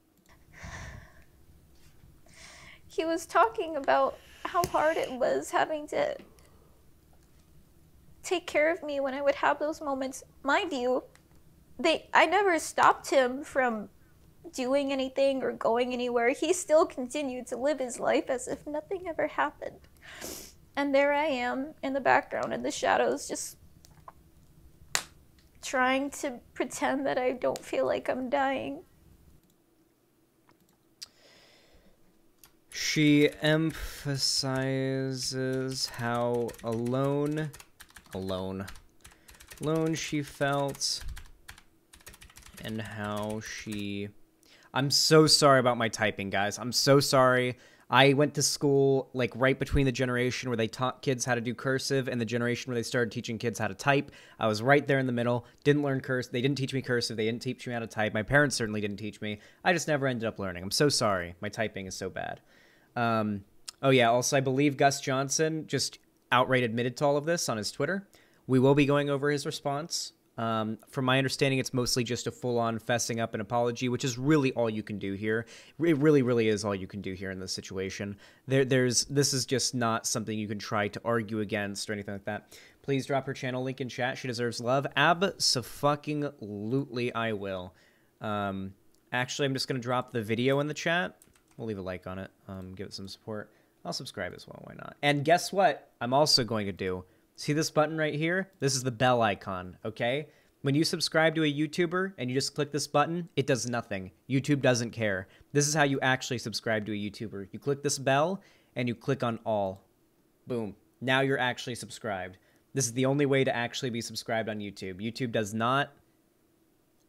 He was talking about how hard it was having to take care of me when I would have those moments. Mind you, I never stopped him from doing anything or going anywhere. He still continued to live his life as if nothing ever happened. And there I am in the background in the shadows, just trying to pretend that I don't feel like I'm dying. She emphasizes how alone she felt, and how she... I'm so sorry about my typing, guys. I'm so sorry. I went to school like right between the generation where they taught kids how to do cursive and the generation where they started teaching kids how to type. I was right there in the middle. Didn't learn cursive. They didn't teach me cursive. They didn't teach me how to type. My parents certainly didn't teach me. I just never ended up learning. I'm so sorry. My typing is so bad. Oh yeah. Also, I believe Gus Johnson just outright admitted to all of this on his Twitter. We will be going over his response. From my understanding, it's mostly just a full-on fessing up an apology, which is really all you can do here. It really, really is all you can do here in this situation. This is just not something you can try to argue against or anything like that. Please drop her channel link in chat. She deserves love. Abso-fucking-lutely I will. Actually, I'm just going to drop the video in the chat. We'll leave a like on it. Give it some support. I'll subscribe as well. Why not? And guess what? I'm also going to do... See this button right here? This is the bell icon, okay? When you subscribe to a YouTuber and you just click this button, it does nothing. YouTube doesn't care. This is how you actually subscribe to a YouTuber. You click this bell and you click on all. Boom. Now you're actually subscribed. This is the only way to actually be subscribed on YouTube. YouTube does not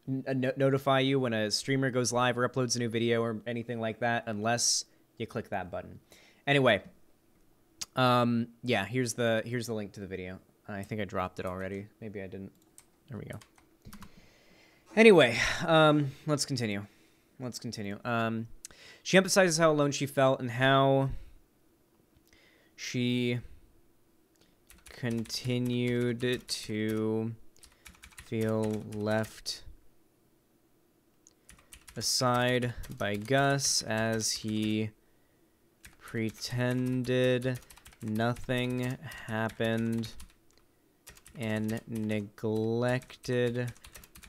notify you when a streamer goes live or uploads a new video or anything like that unless you click that button. Anyway... yeah, here's the link to the video. I think I dropped it already. Maybe I didn't. There we go. Anyway, let's continue. She emphasizes how alone she felt and how she continued to feel left aside by Gus as he pretended nothing happened and neglected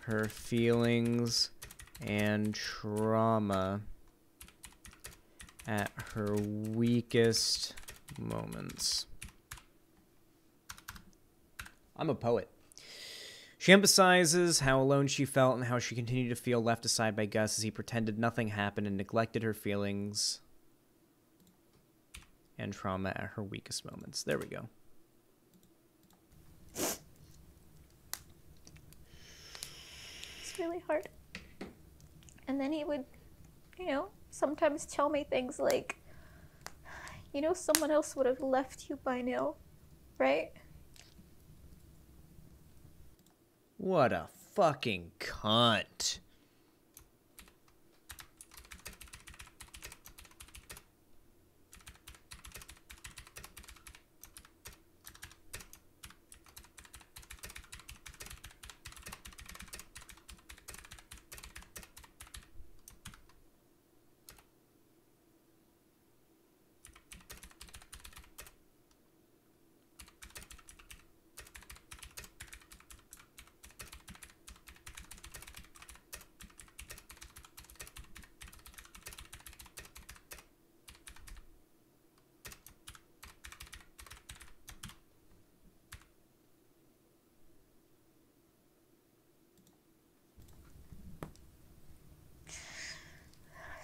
her feelings and trauma at her weakest moments. I'm a poet. She emphasizes how alone she felt and how she continued to feel left aside by Gus as he pretended nothing happened and neglected her feelings and trauma at her weakest moments. There we go. It's really hard. And then he would, sometimes tell me things like, someone else would have left you by now, right? What a fucking cunt.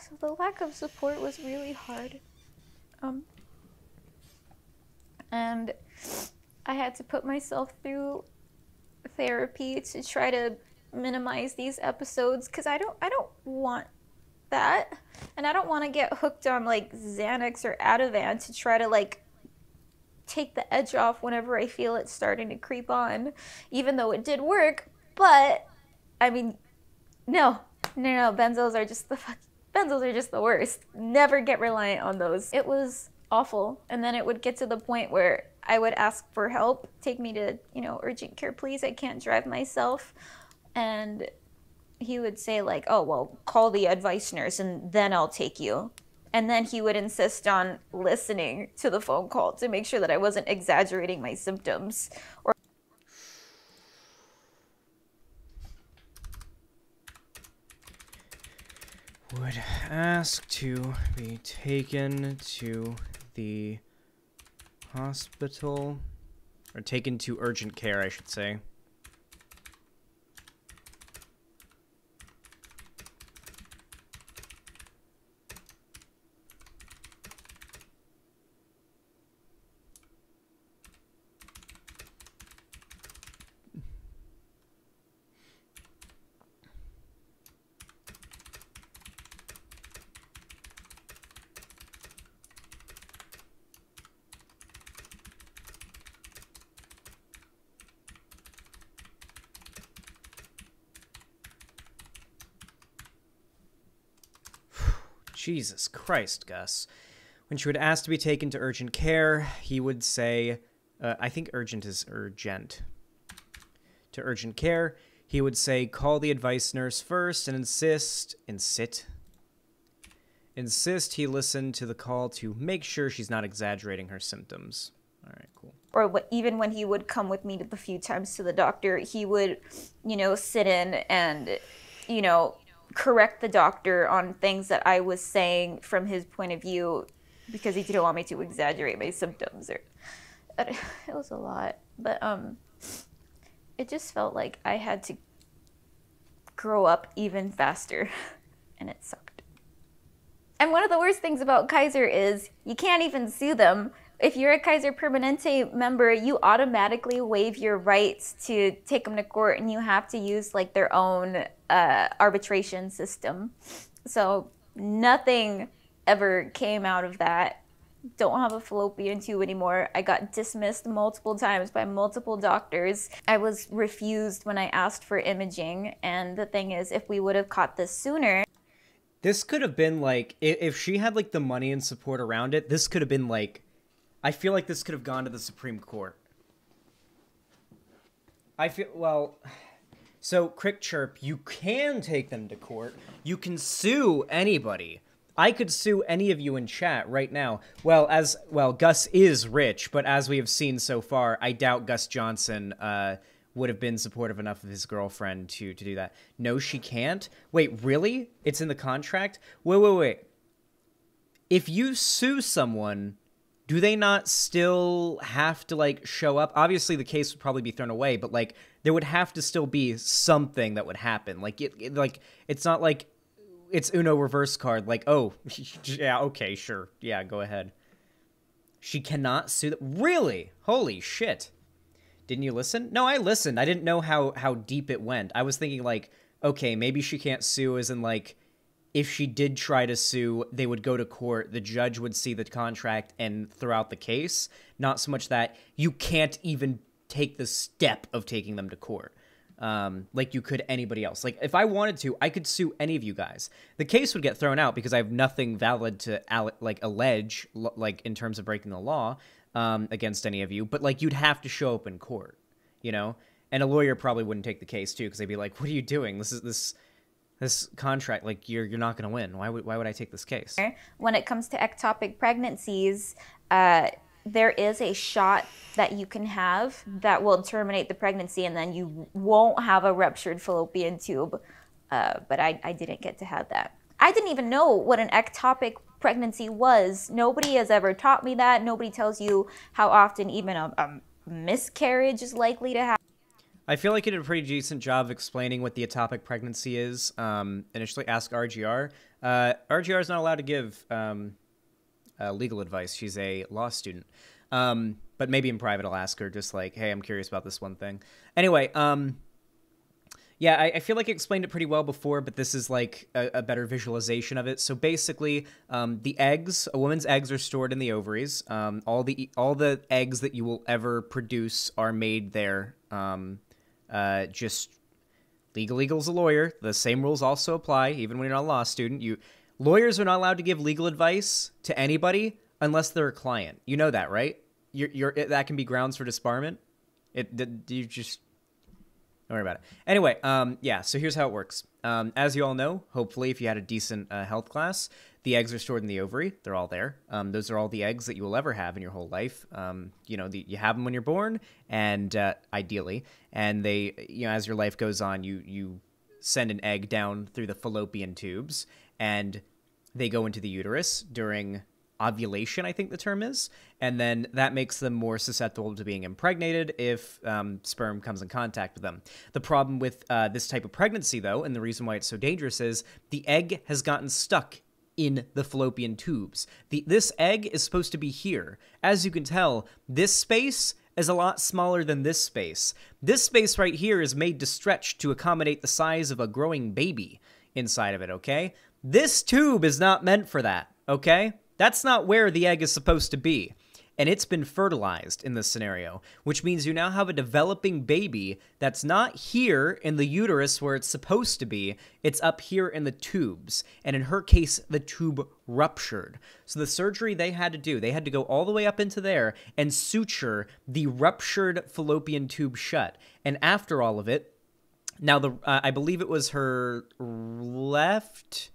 So the lack of support was really hard. And I had to put myself through therapy to try to minimize these episodes because I don't want that. And I don't want to get hooked on like Xanax or Ativan to try to like take the edge off whenever I feel it starting to creep on, even though it did work. But I mean, no, benzos are just the worst. Never get reliant on those. It was awful. And then it would get to the point where I would ask for help, take me to, urgent care, please. I can't drive myself. And he would say like, oh, well, call the advice nurse and then I'll take you. And then he would insist on listening to the phone call to make sure that I wasn't exaggerating my symptoms. Or would ask to be taken to the hospital, or taken to urgent care, I should say. Jesus Christ, Gus. When she would ask to be taken to urgent care, he would say, I think urgent is urgent. To urgent care, he would say, call the advice nurse first and insist he listen to the call to make sure she's not exaggerating her symptoms. All right, cool. Or even when he would come with me the few times to the doctor, he would, sit in and, correct the doctor on things that I was saying from his point of view because he didn't want me to exaggerate my symptoms. It was a lot. But it just felt like I had to grow up even faster, and it sucked. And one of the worst things about Kaiser is you can't even sue them. If you're a Kaiser Permanente member, you automatically waive your rights to take them to court, and you have to use like their own arbitration system. So nothing ever came out of that. Don't have a fallopian tube anymore. I got dismissed multiple times by multiple doctors. I was refused when I asked for imaging. And the thing is, if we would have caught this sooner... This could have been like, if she had like the money and support around it, this could have been like, I feel like this could have gone to the Supreme Court. So Crick Chirp, you can take them to court. You can sue anybody. I could sue any of you in chat right now. Gus is rich, but as we have seen so far, I doubt Gus Johnson would have been supportive enough of his girlfriend to do that. No, she can't? Wait, really? It's in the contract? Wait. If you sue someone, do they not still have to, like, show up? Obviously, the case would probably be thrown away, but, like, there would have to still be something that would happen. Like, it's not like it's Uno reverse card. Like, oh, yeah, okay, sure. Yeah, go ahead. She cannot sue them. Really? Holy shit. Didn't you listen? No, I listened. I didn't know how deep it went. I was thinking, like, okay, maybe she can't sue as in, like, if she did try to sue, they would go to court, the judge would see the contract and throw out the case. Not so much that you can't even take the step of taking them to court. Like you could anybody else. Like, if I wanted to, I could sue any of you guys. The case would get thrown out because I have nothing valid to, allege, like, in terms of breaking the law, against any of you. But, like, you'd have to show up in court, you know? And a lawyer probably wouldn't take the case, too, because they'd be like, what are you doing? This contract, like, you're not going to win. Why would I take this case? When it comes to ectopic pregnancies, there is a shot that you can have that will terminate the pregnancy, and then you won't have a ruptured fallopian tube. But I didn't get to have that. I didn't even know what an ectopic pregnancy was. Nobody has ever taught me that. Nobody tells you how often even a miscarriage is likely to happen. I feel like you did a pretty decent job of explaining what the ectopic pregnancy is. Initially, ask RGR. RGR is not allowed to give legal advice. She's a law student. But maybe in private I'll ask her, just like, hey, I'm curious about this one thing. Anyway, yeah, I feel like I explained it pretty well before, but this is like a better visualization of it. So basically, the eggs, a woman's eggs are stored in the ovaries. All the eggs that you will ever produce are made there. Just legal's a lawyer. The same rules also apply, even when you're not a law student. Lawyers are not allowed to give legal advice to anybody unless they're a client. You know that, right? That can be grounds for disbarment. You just don't worry about it. Anyway, yeah. So here's how it works. As you all know, hopefully, if you had a decent health class, the eggs are stored in the ovary. They're all there. Those are all the eggs that you will ever have in your whole life. You have them when you're born, and ideally, and they, as your life goes on, you send an egg down through the fallopian tubes, and they go into the uterus during ovulation, I think the term is, and then that makes them more susceptible to being impregnated if sperm comes in contact with them. The problem with this type of pregnancy, though, and the reason why it's so dangerous is the egg has gotten stuck in the fallopian tubes. This egg is supposed to be here. As you can tell, this space is a lot smaller than this space. This space right here is made to stretch to accommodate the size of a growing baby inside of it, okay? This tube is not meant for that, okay? That's not where the egg is supposed to be. and it's been fertilized in this scenario, which means you now have a developing baby that's not here in the uterus where it's supposed to be, it's up here in the tubes, and in her case, the tube ruptured. So the surgery they had to do, they had to go all the way up into there and suture the ruptured fallopian tube shut, and after all of it, now I believe it was her left...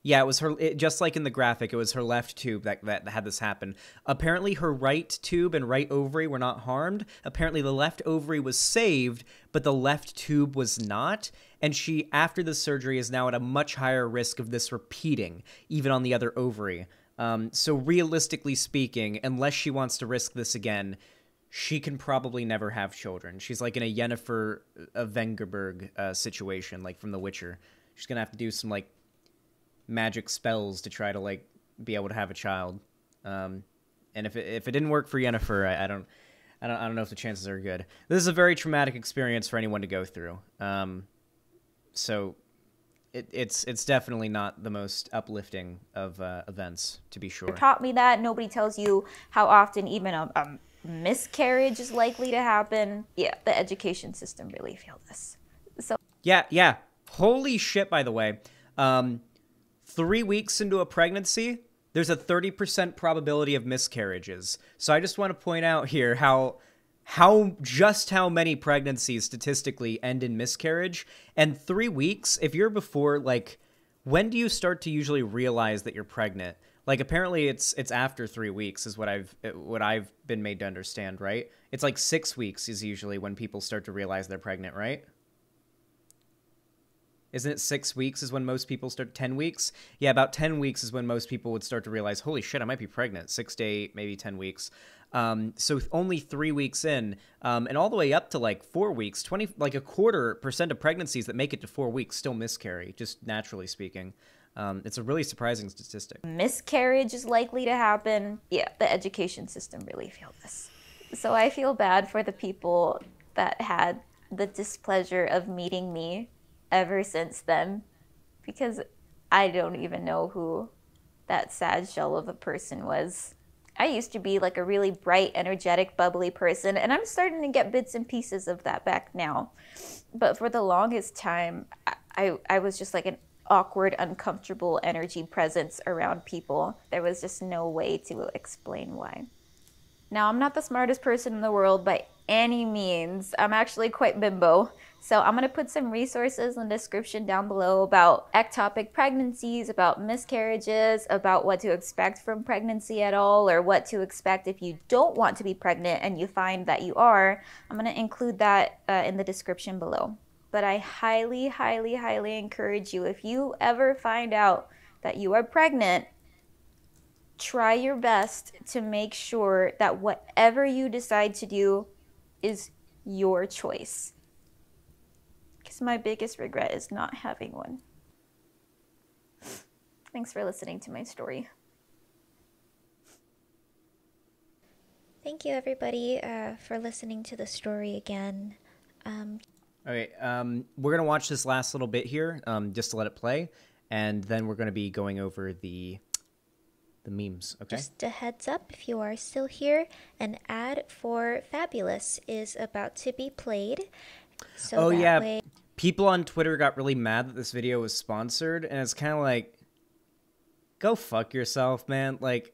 Yeah, it was her, just like in the graphic, it was her left tube that had this happen. Apparently her right tube and right ovary were not harmed. Apparently the left ovary was saved, but the left tube was not. And she, after the surgery, is now at a much higher risk of this repeating, even on the other ovary. So realistically speaking, unless she wants to risk this again, she can probably never have children. She's like in a Yennefer Vengerberg situation, like from The Witcher. She's going to have to do some, like, magic spells to try to, like, be able to have a child. And if it didn't work for Yennefer, I don't know if the chances are good. This is a very traumatic experience for anyone to go through. So it's definitely not the most uplifting of events, to be sure. It taught me that. Nobody tells you how often even a miscarriage is likely to happen. Yeah, the education system really failed us. So yeah. Holy shit, by the way. 3 weeks into a pregnancy, there's a 30% probability of miscarriages. So I just want to point out here how many pregnancies statistically end in miscarriage. And 3 weeks, if you're before, like, when do you start to usually realize that you're pregnant? Like, apparently it's after 3 weeks is what I've been made to understand, right? It's like 6 weeks is usually when people start to realize they're pregnant, right? Isn't it 6 weeks is when most people start? 10 weeks? Yeah, about 10 weeks is when most people would start to realize, holy shit, I might be pregnant. 6 to 8, maybe 10 weeks. So only 3 weeks in, and all the way up to like 4 weeks, 25% of pregnancies that make it to 4 weeks still miscarry, just naturally speaking. It's a really surprising statistic. Miscarriage is likely to happen. Yeah, the education system really failed us. So I feel bad for the people that had the displeasure of meeting me ever since then, because I don't even know who that sad shell of a person was. I used to be like a really bright, energetic, bubbly person, and I'm starting to get bits and pieces of that back now. But for the longest time, I was just like an awkward, uncomfortable energy presence around people. There was just no way to explain why. Now, I'm not the smartest person in the world by any means. I'm actually quite bimbo. So I'm going to put some resources in the description down below about ectopic pregnancies, about miscarriages, about what to expect from pregnancy at all, or what to expect if you don't want to be pregnant and you find that you are. I'm going to include that in the description below. But I highly, highly, highly encourage you, if you ever find out that you are pregnant, try your best to make sure that whatever you decide to do is your choice. Because my biggest regret is not having one. Thanks for listening to my story. Thank you, everybody, for listening to the story again. Okay, we're going to watch this last little bit here, just to let it play, and then we're going to be going over the memes, okay? Just a heads up, if you are still here, an ad for Fabulous is about to be played. So way... People on Twitter got really mad that this video was sponsored, and it's kind of like, go fuck yourself, man. Like,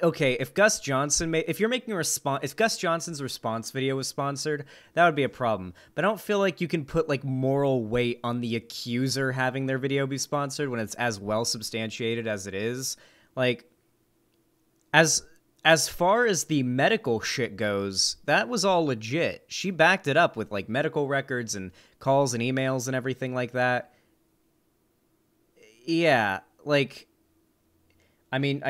okay, if Gus Johnson if Gus Johnson's response video was sponsored, that would be a problem. But I don't feel like you can put, like, moral weight on the accuser having their video be sponsored when it's as well substantiated as it is. Like, as far as the medical shit goes, that was all legit. She backed it up with, like, medical records and calls and emails and everything like that. Yeah, like, I mean,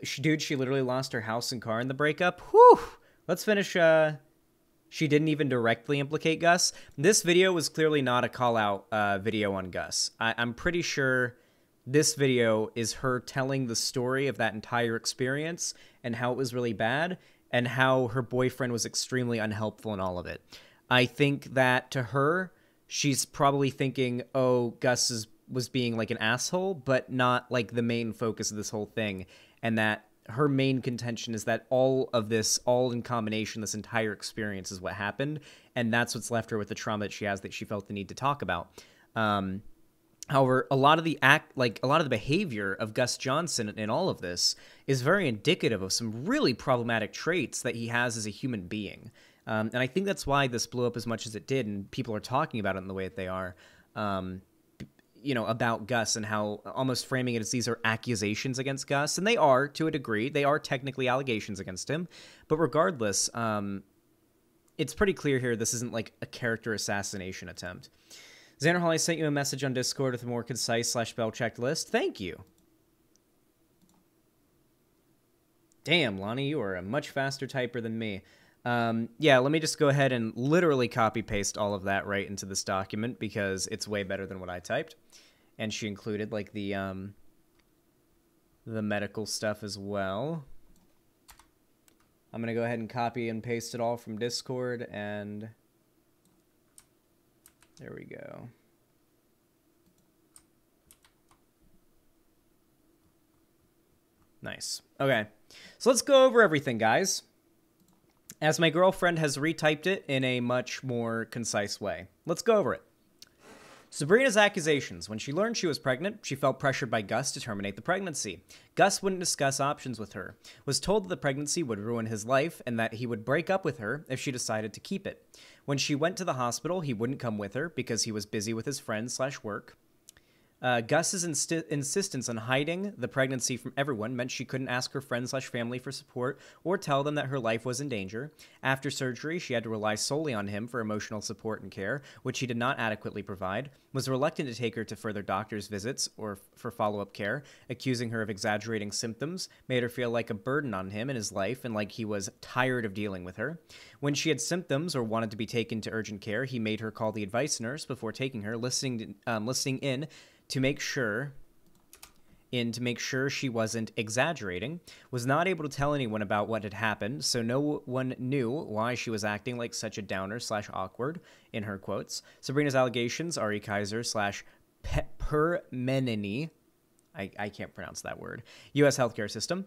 she literally lost her house and car in the breakup. Whew! Let's finish, she didn't even directly implicate Gus. This video was clearly not a call-out video on Gus. I'm pretty sure this video is her telling the story of that entire experience and how it was really bad and how her boyfriend was extremely unhelpful in all of it. I think that to her, she's probably thinking, oh, Gus was being like an asshole, but not like the main focus of this whole thing. And that her main contention is that all of this, all in combination, this entire experience is what happened, and that's what's left her with the trauma that she has that she felt the need to talk about. However, a lot of the behavior of Gus Johnson in all of this is very indicative of some really problematic traits that he has as a human being. And I think that's why this blew up as much as it did, and people are talking about it in the way that they are, about Gus, and how almost framing it as these are accusations against Gus. And they are, to a degree. They are technically allegations against him. But regardless, it's pretty clear here this isn't like a character assassination attempt. Xander Holly sent you a message on Discord with a more concise / spell-checked list. Thank you. Damn, Lonnie, you are a much faster typer than me. Yeah, let me just go ahead and literally copy-paste all of that right into this document, because it's way better than what I typed. And she included, like, the medical stuff as well. I'm going to go ahead and copy and paste it all from Discord, and... there we go. Nice. Okay. So let's go over everything, guys, as my girlfriend has retyped it in a much more concise way. Let's go over it. Sabrina's accusations. When she learned she was pregnant, she felt pressured by Gus to terminate the pregnancy. Gus wouldn't discuss options with her, was told that the pregnancy would ruin his life and that he would break up with her if she decided to keep it. When she went to the hospital, he wouldn't come with her because he was busy with his friends / work. Gus's insistence on hiding the pregnancy from everyone meant she couldn't ask her friends / family for support or tell them that her life was in danger. After surgery, she had to rely solely on him for emotional support and care, which he did not adequately provide, was reluctant to take her to further doctor's visits or for follow-up care, accusing her of exaggerating symptoms, made her feel like a burden on him in his life and like he was tired of dealing with her. When she had symptoms or wanted to be taken to urgent care, he made her call the advice nurse before taking her, listening in to make sure she wasn't exaggerating, was not able to tell anyone about what had happened, so no one knew why she was acting like such a downer / awkward, in her quotes. Sabrina's allegations, Ari Kaiser / Permenini, I can't pronounce that word, U.S. healthcare system.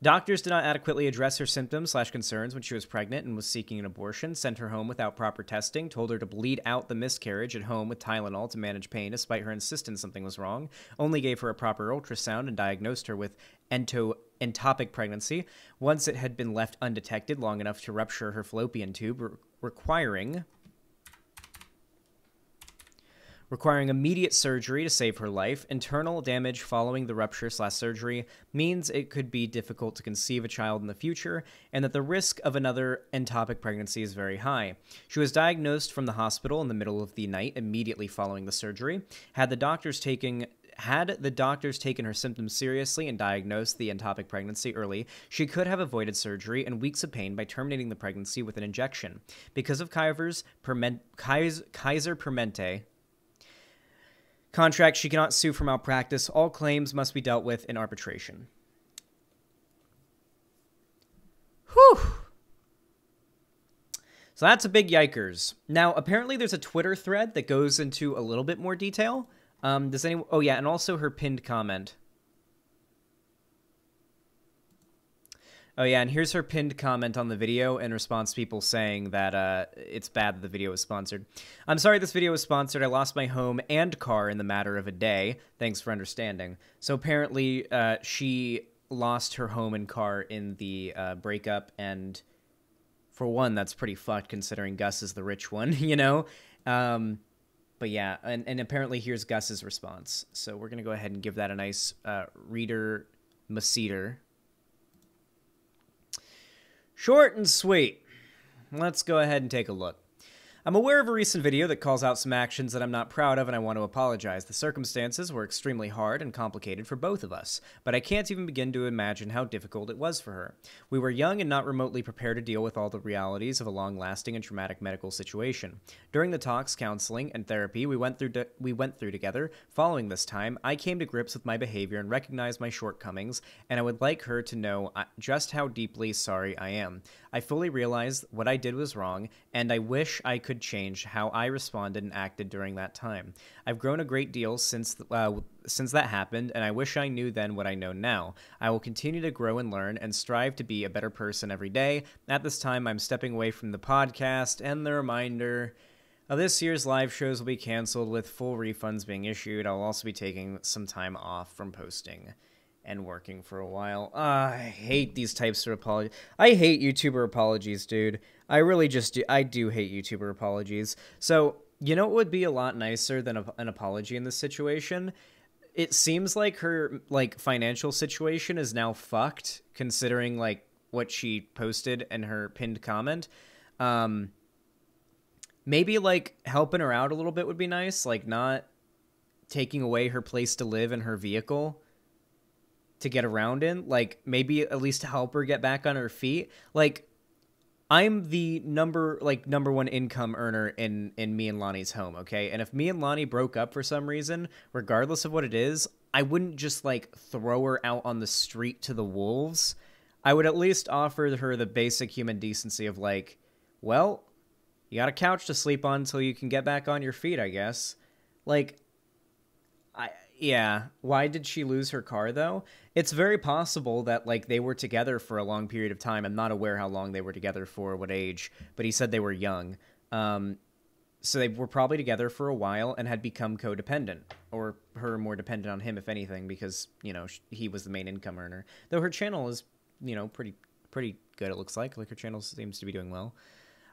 Doctors did not adequately address her symptoms / concerns when she was pregnant and was seeking an abortion, sent her home without proper testing, told her to bleed out the miscarriage at home with Tylenol to manage pain despite her insistence something was wrong, only gave her a proper ultrasound and diagnosed her with ectopic pregnancy once it had been left undetected long enough to rupture her fallopian tube, requiring immediate surgery to save her life. Internal damage following the rupture / surgery means it could be difficult to conceive a child in the future, and that the risk of another ectopic pregnancy is very high. She was diagnosed from the hospital in the middle of the night immediately following the surgery. Had the doctors taken her symptoms seriously and diagnosed the ectopic pregnancy early, she could have avoided surgery and weeks of pain by terminating the pregnancy with an injection. Because of Kaiser Permente contract, she cannot sue for malpractice. All claims must be dealt with in arbitration. Whew. So that's a big yikers. Now, apparently there's a Twitter thread that goes into a little bit more detail. Does anyone... Oh, yeah, and also her pinned comment. Oh, yeah, and here's her pinned comment on the video in response to people saying that it's bad that the video was sponsored. I'm sorry this video was sponsored. I lost my home and car in the matter of a day. Thanks for understanding. So apparently she lost her home and car in the breakup, and for one, that's pretty fucked considering Gus is the rich one, you know? But yeah, and apparently here's Gus's response. So we're going to go ahead and give that a nice reader maceter. Short and sweet. Let's go ahead and take a look. I'm aware of a recent video that calls out some actions that I'm not proud of, and I want to apologize. The circumstances were extremely hard and complicated for both of us, but I can't even begin to imagine how difficult it was for her. We were young and not remotely prepared to deal with all the realities of a long-lasting and traumatic medical situation. During the talks, counseling, and therapy we went through together, following this time, I came to grips with my behavior and recognized my shortcomings, and I would like her to know just how deeply sorry I am. I fully realized what I did was wrong, and I wish I could change how I responded and acted during that time. I've grown a great deal since that happened, and I wish I knew then what I know now. I will continue to grow and learn and strive to be a better person every day. At this time, I'm stepping away from the podcast, and the reminder of this year's live shows will be canceled with full refunds being issued. I'll also be taking some time off from posting and working for a while. I hate these types of apologies. I hate YouTuber apologies, dude. I really just do. I do hate YouTuber apologies. So, you know what would be a lot nicer than an apology in this situation? It seems like her, like, financial situation is now fucked, considering, like, what she posted in her pinned comment. Maybe, like, helping her out a little bit would be nice. Like, not taking away her place to live and her vehicle to get around in. Like, maybe at least help her get back on her feet. Like, I'm the number one income earner in me and Lonnie's home, okay? And if me and Lonnie broke up for some reason, regardless of what it is, I wouldn't just, like, throw her out on the street to the wolves. I would at least offer her the basic human decency of, like, well, you got a couch to sleep on until you can get back on your feet, I guess. Like, yeah. Why did she lose her car, though? It's very possible that, like, they were together for a long period of time. I'm not aware how long they were together for, what age, but he said they were young. So they were probably together for a while and had become codependent, or her more dependent on him, if anything, because, you know, he was the main income earner. Though her channel is, you know, pretty good, it looks like. Like, her channel seems to be doing well.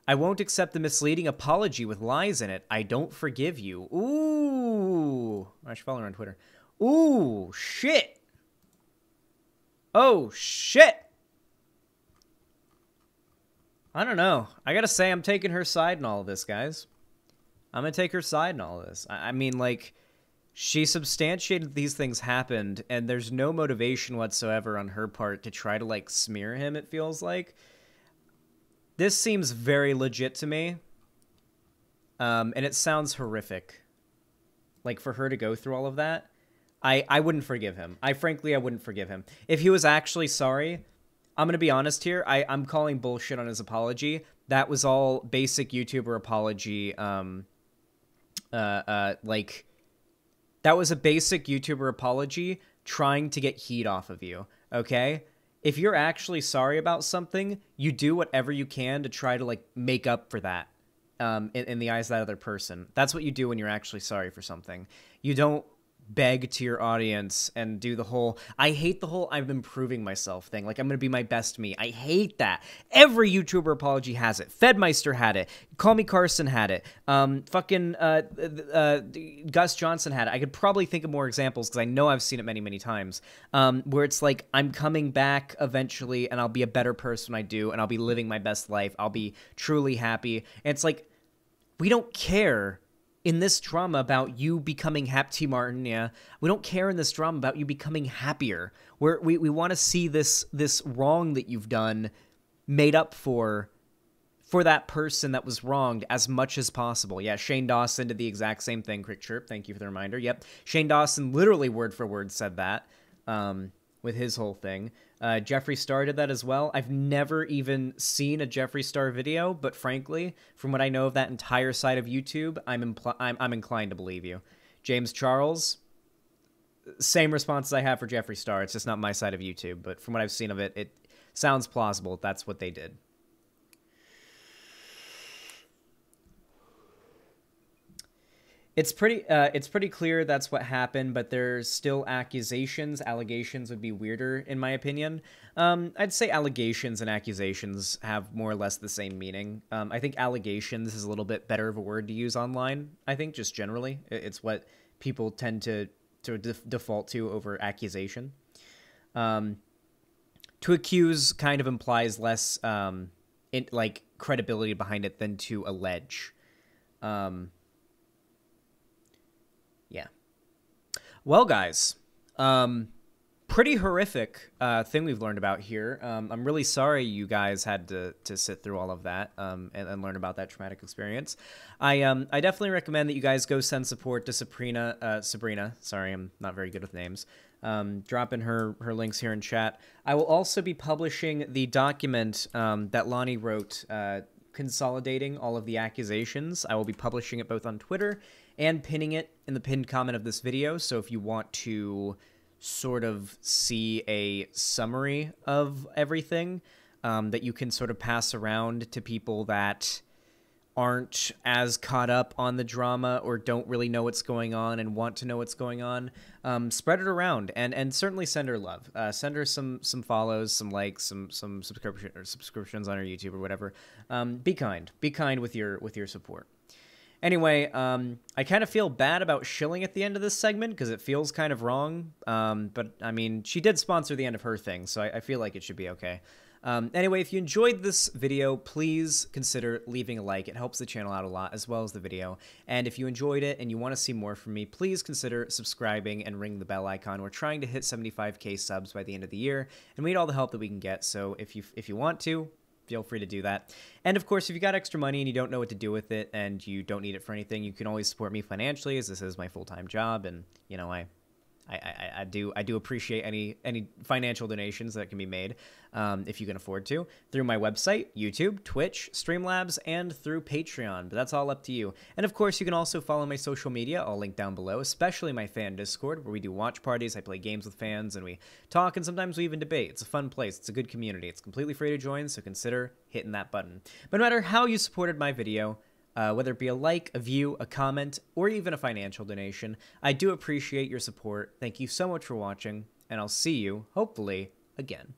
I won't accept the misleading apology with lies in it. I don't forgive you. Ooh. I should follow her on Twitter. Ooh, shit. Oh, shit. I don't know. I gotta say, I'm taking her side in all of this, guys. I'm gonna take her side in all of this. I mean, like, she substantiated these things happened, and there's no motivation whatsoever on her part to try to, like, smear him, it feels like. This seems very legit to me, and it sounds horrific. Like, for her to go through all of that, I wouldn't forgive him. Frankly, I wouldn't forgive him. If he was actually sorry, I'm going to be honest here, I'm calling bullshit on his apology. That was all basic YouTuber apology, like, that was a basic YouTuber apology trying to get heat off of you, okay? If you're actually sorry about something, you do whatever you can to try to, like, make up for that in the eyes of that other person. That's what you do when you're actually sorry for something. You don't beg to your audience and do the whole, I hate the whole I'm improving myself thing. Like, I'm going to be my best me. I hate that. Every YouTuber apology has it. Fedmeister had it. Call Me Carson had it. Gus Johnson had it. I could probably think of more examples because I know I've seen it many, many times, where it's like, I'm coming back eventually and I'll be a better person when I do, and I'll be living my best life. I'll be truly happy. And it's like, we don't care in this drama about you becoming T. Martin, yeah. We don't care in this drama about you becoming happier. We want to see this wrong that you've done made up for that person that was wronged as much as possible. Yeah, Shane Dawson did the exact same thing. Quick chirp, thank you for the reminder. Yep, Shane Dawson literally word for word said that with his whole thing. Jeffree Star did that as well. I've never even seen a Jeffree Star video, but frankly, from what I know of that entire side of YouTube, I'm inclined to believe you. James Charles, same response as I have for Jeffree Star. It's just not my side of YouTube, but from what I've seen of it, it sounds plausible. That's what they did. It's pretty clear that's what happened, but there's still accusations. Allegations would be weirder, in my opinion. I'd say allegations and accusations have more or less the same meaning. I think allegations is a little bit better of a word to use online, I think, just generally. It's what people tend to default to over accusation. To accuse kind of implies less like credibility behind it than to allege. Yeah. Well, guys, pretty horrific thing we've learned about here. I'm really sorry you guys had to sit through all of that and learn about that traumatic experience. I definitely recommend that you guys go send support to Sabrina. Sorry, I'm not very good with names. Dropping her links here in chat. I will also be publishing the document that Lonnie wrote consolidating all of the accusations. I will be publishing it both on Twitter and pinning it in the pinned comment of this video. So if you want to sort of see a summary of everything that you can sort of pass around to people that aren't as caught up on the drama or don't really know what's going on and want to know what's going on, spread it around and certainly send her love. Send her some follows, some likes, some subscriptions on her YouTube or whatever. Be kind with your support. Anyway, I kind of feel bad about shilling at the end of this segment because it feels kind of wrong. But I mean, she did sponsor the end of her thing, so I feel like it should be okay. Anyway, if you enjoyed this video, please consider leaving a like. It helps the channel out a lot, as well as the video. And if you enjoyed it and you want to see more from me, please consider subscribing and ring the bell icon. We're trying to hit 75K subs by the end of the year, and we need all the help that we can get. So if you want to, feel free to do that. And of course, if you got extra money and you don't know what to do with it and you don't need it for anything, you can always support me financially, as this is my full-time job. And, you know, I do appreciate any financial donations that can be made, if you can afford to, through my website, YouTube, Twitch, Streamlabs, and through Patreon. But that's all up to you. And of course, you can also follow my social media, all linked down below, especially my fan Discord, where we do watch parties. I play games with fans, and we talk, and sometimes we even debate. It's a fun place. It's a good community. It's completely free to join, so consider hitting that button. But no matter how you supported my video, whether it be a like, a view, a comment, or even a financial donation, I do appreciate your support. Thank you so much for watching, and I'll see you, hopefully, again.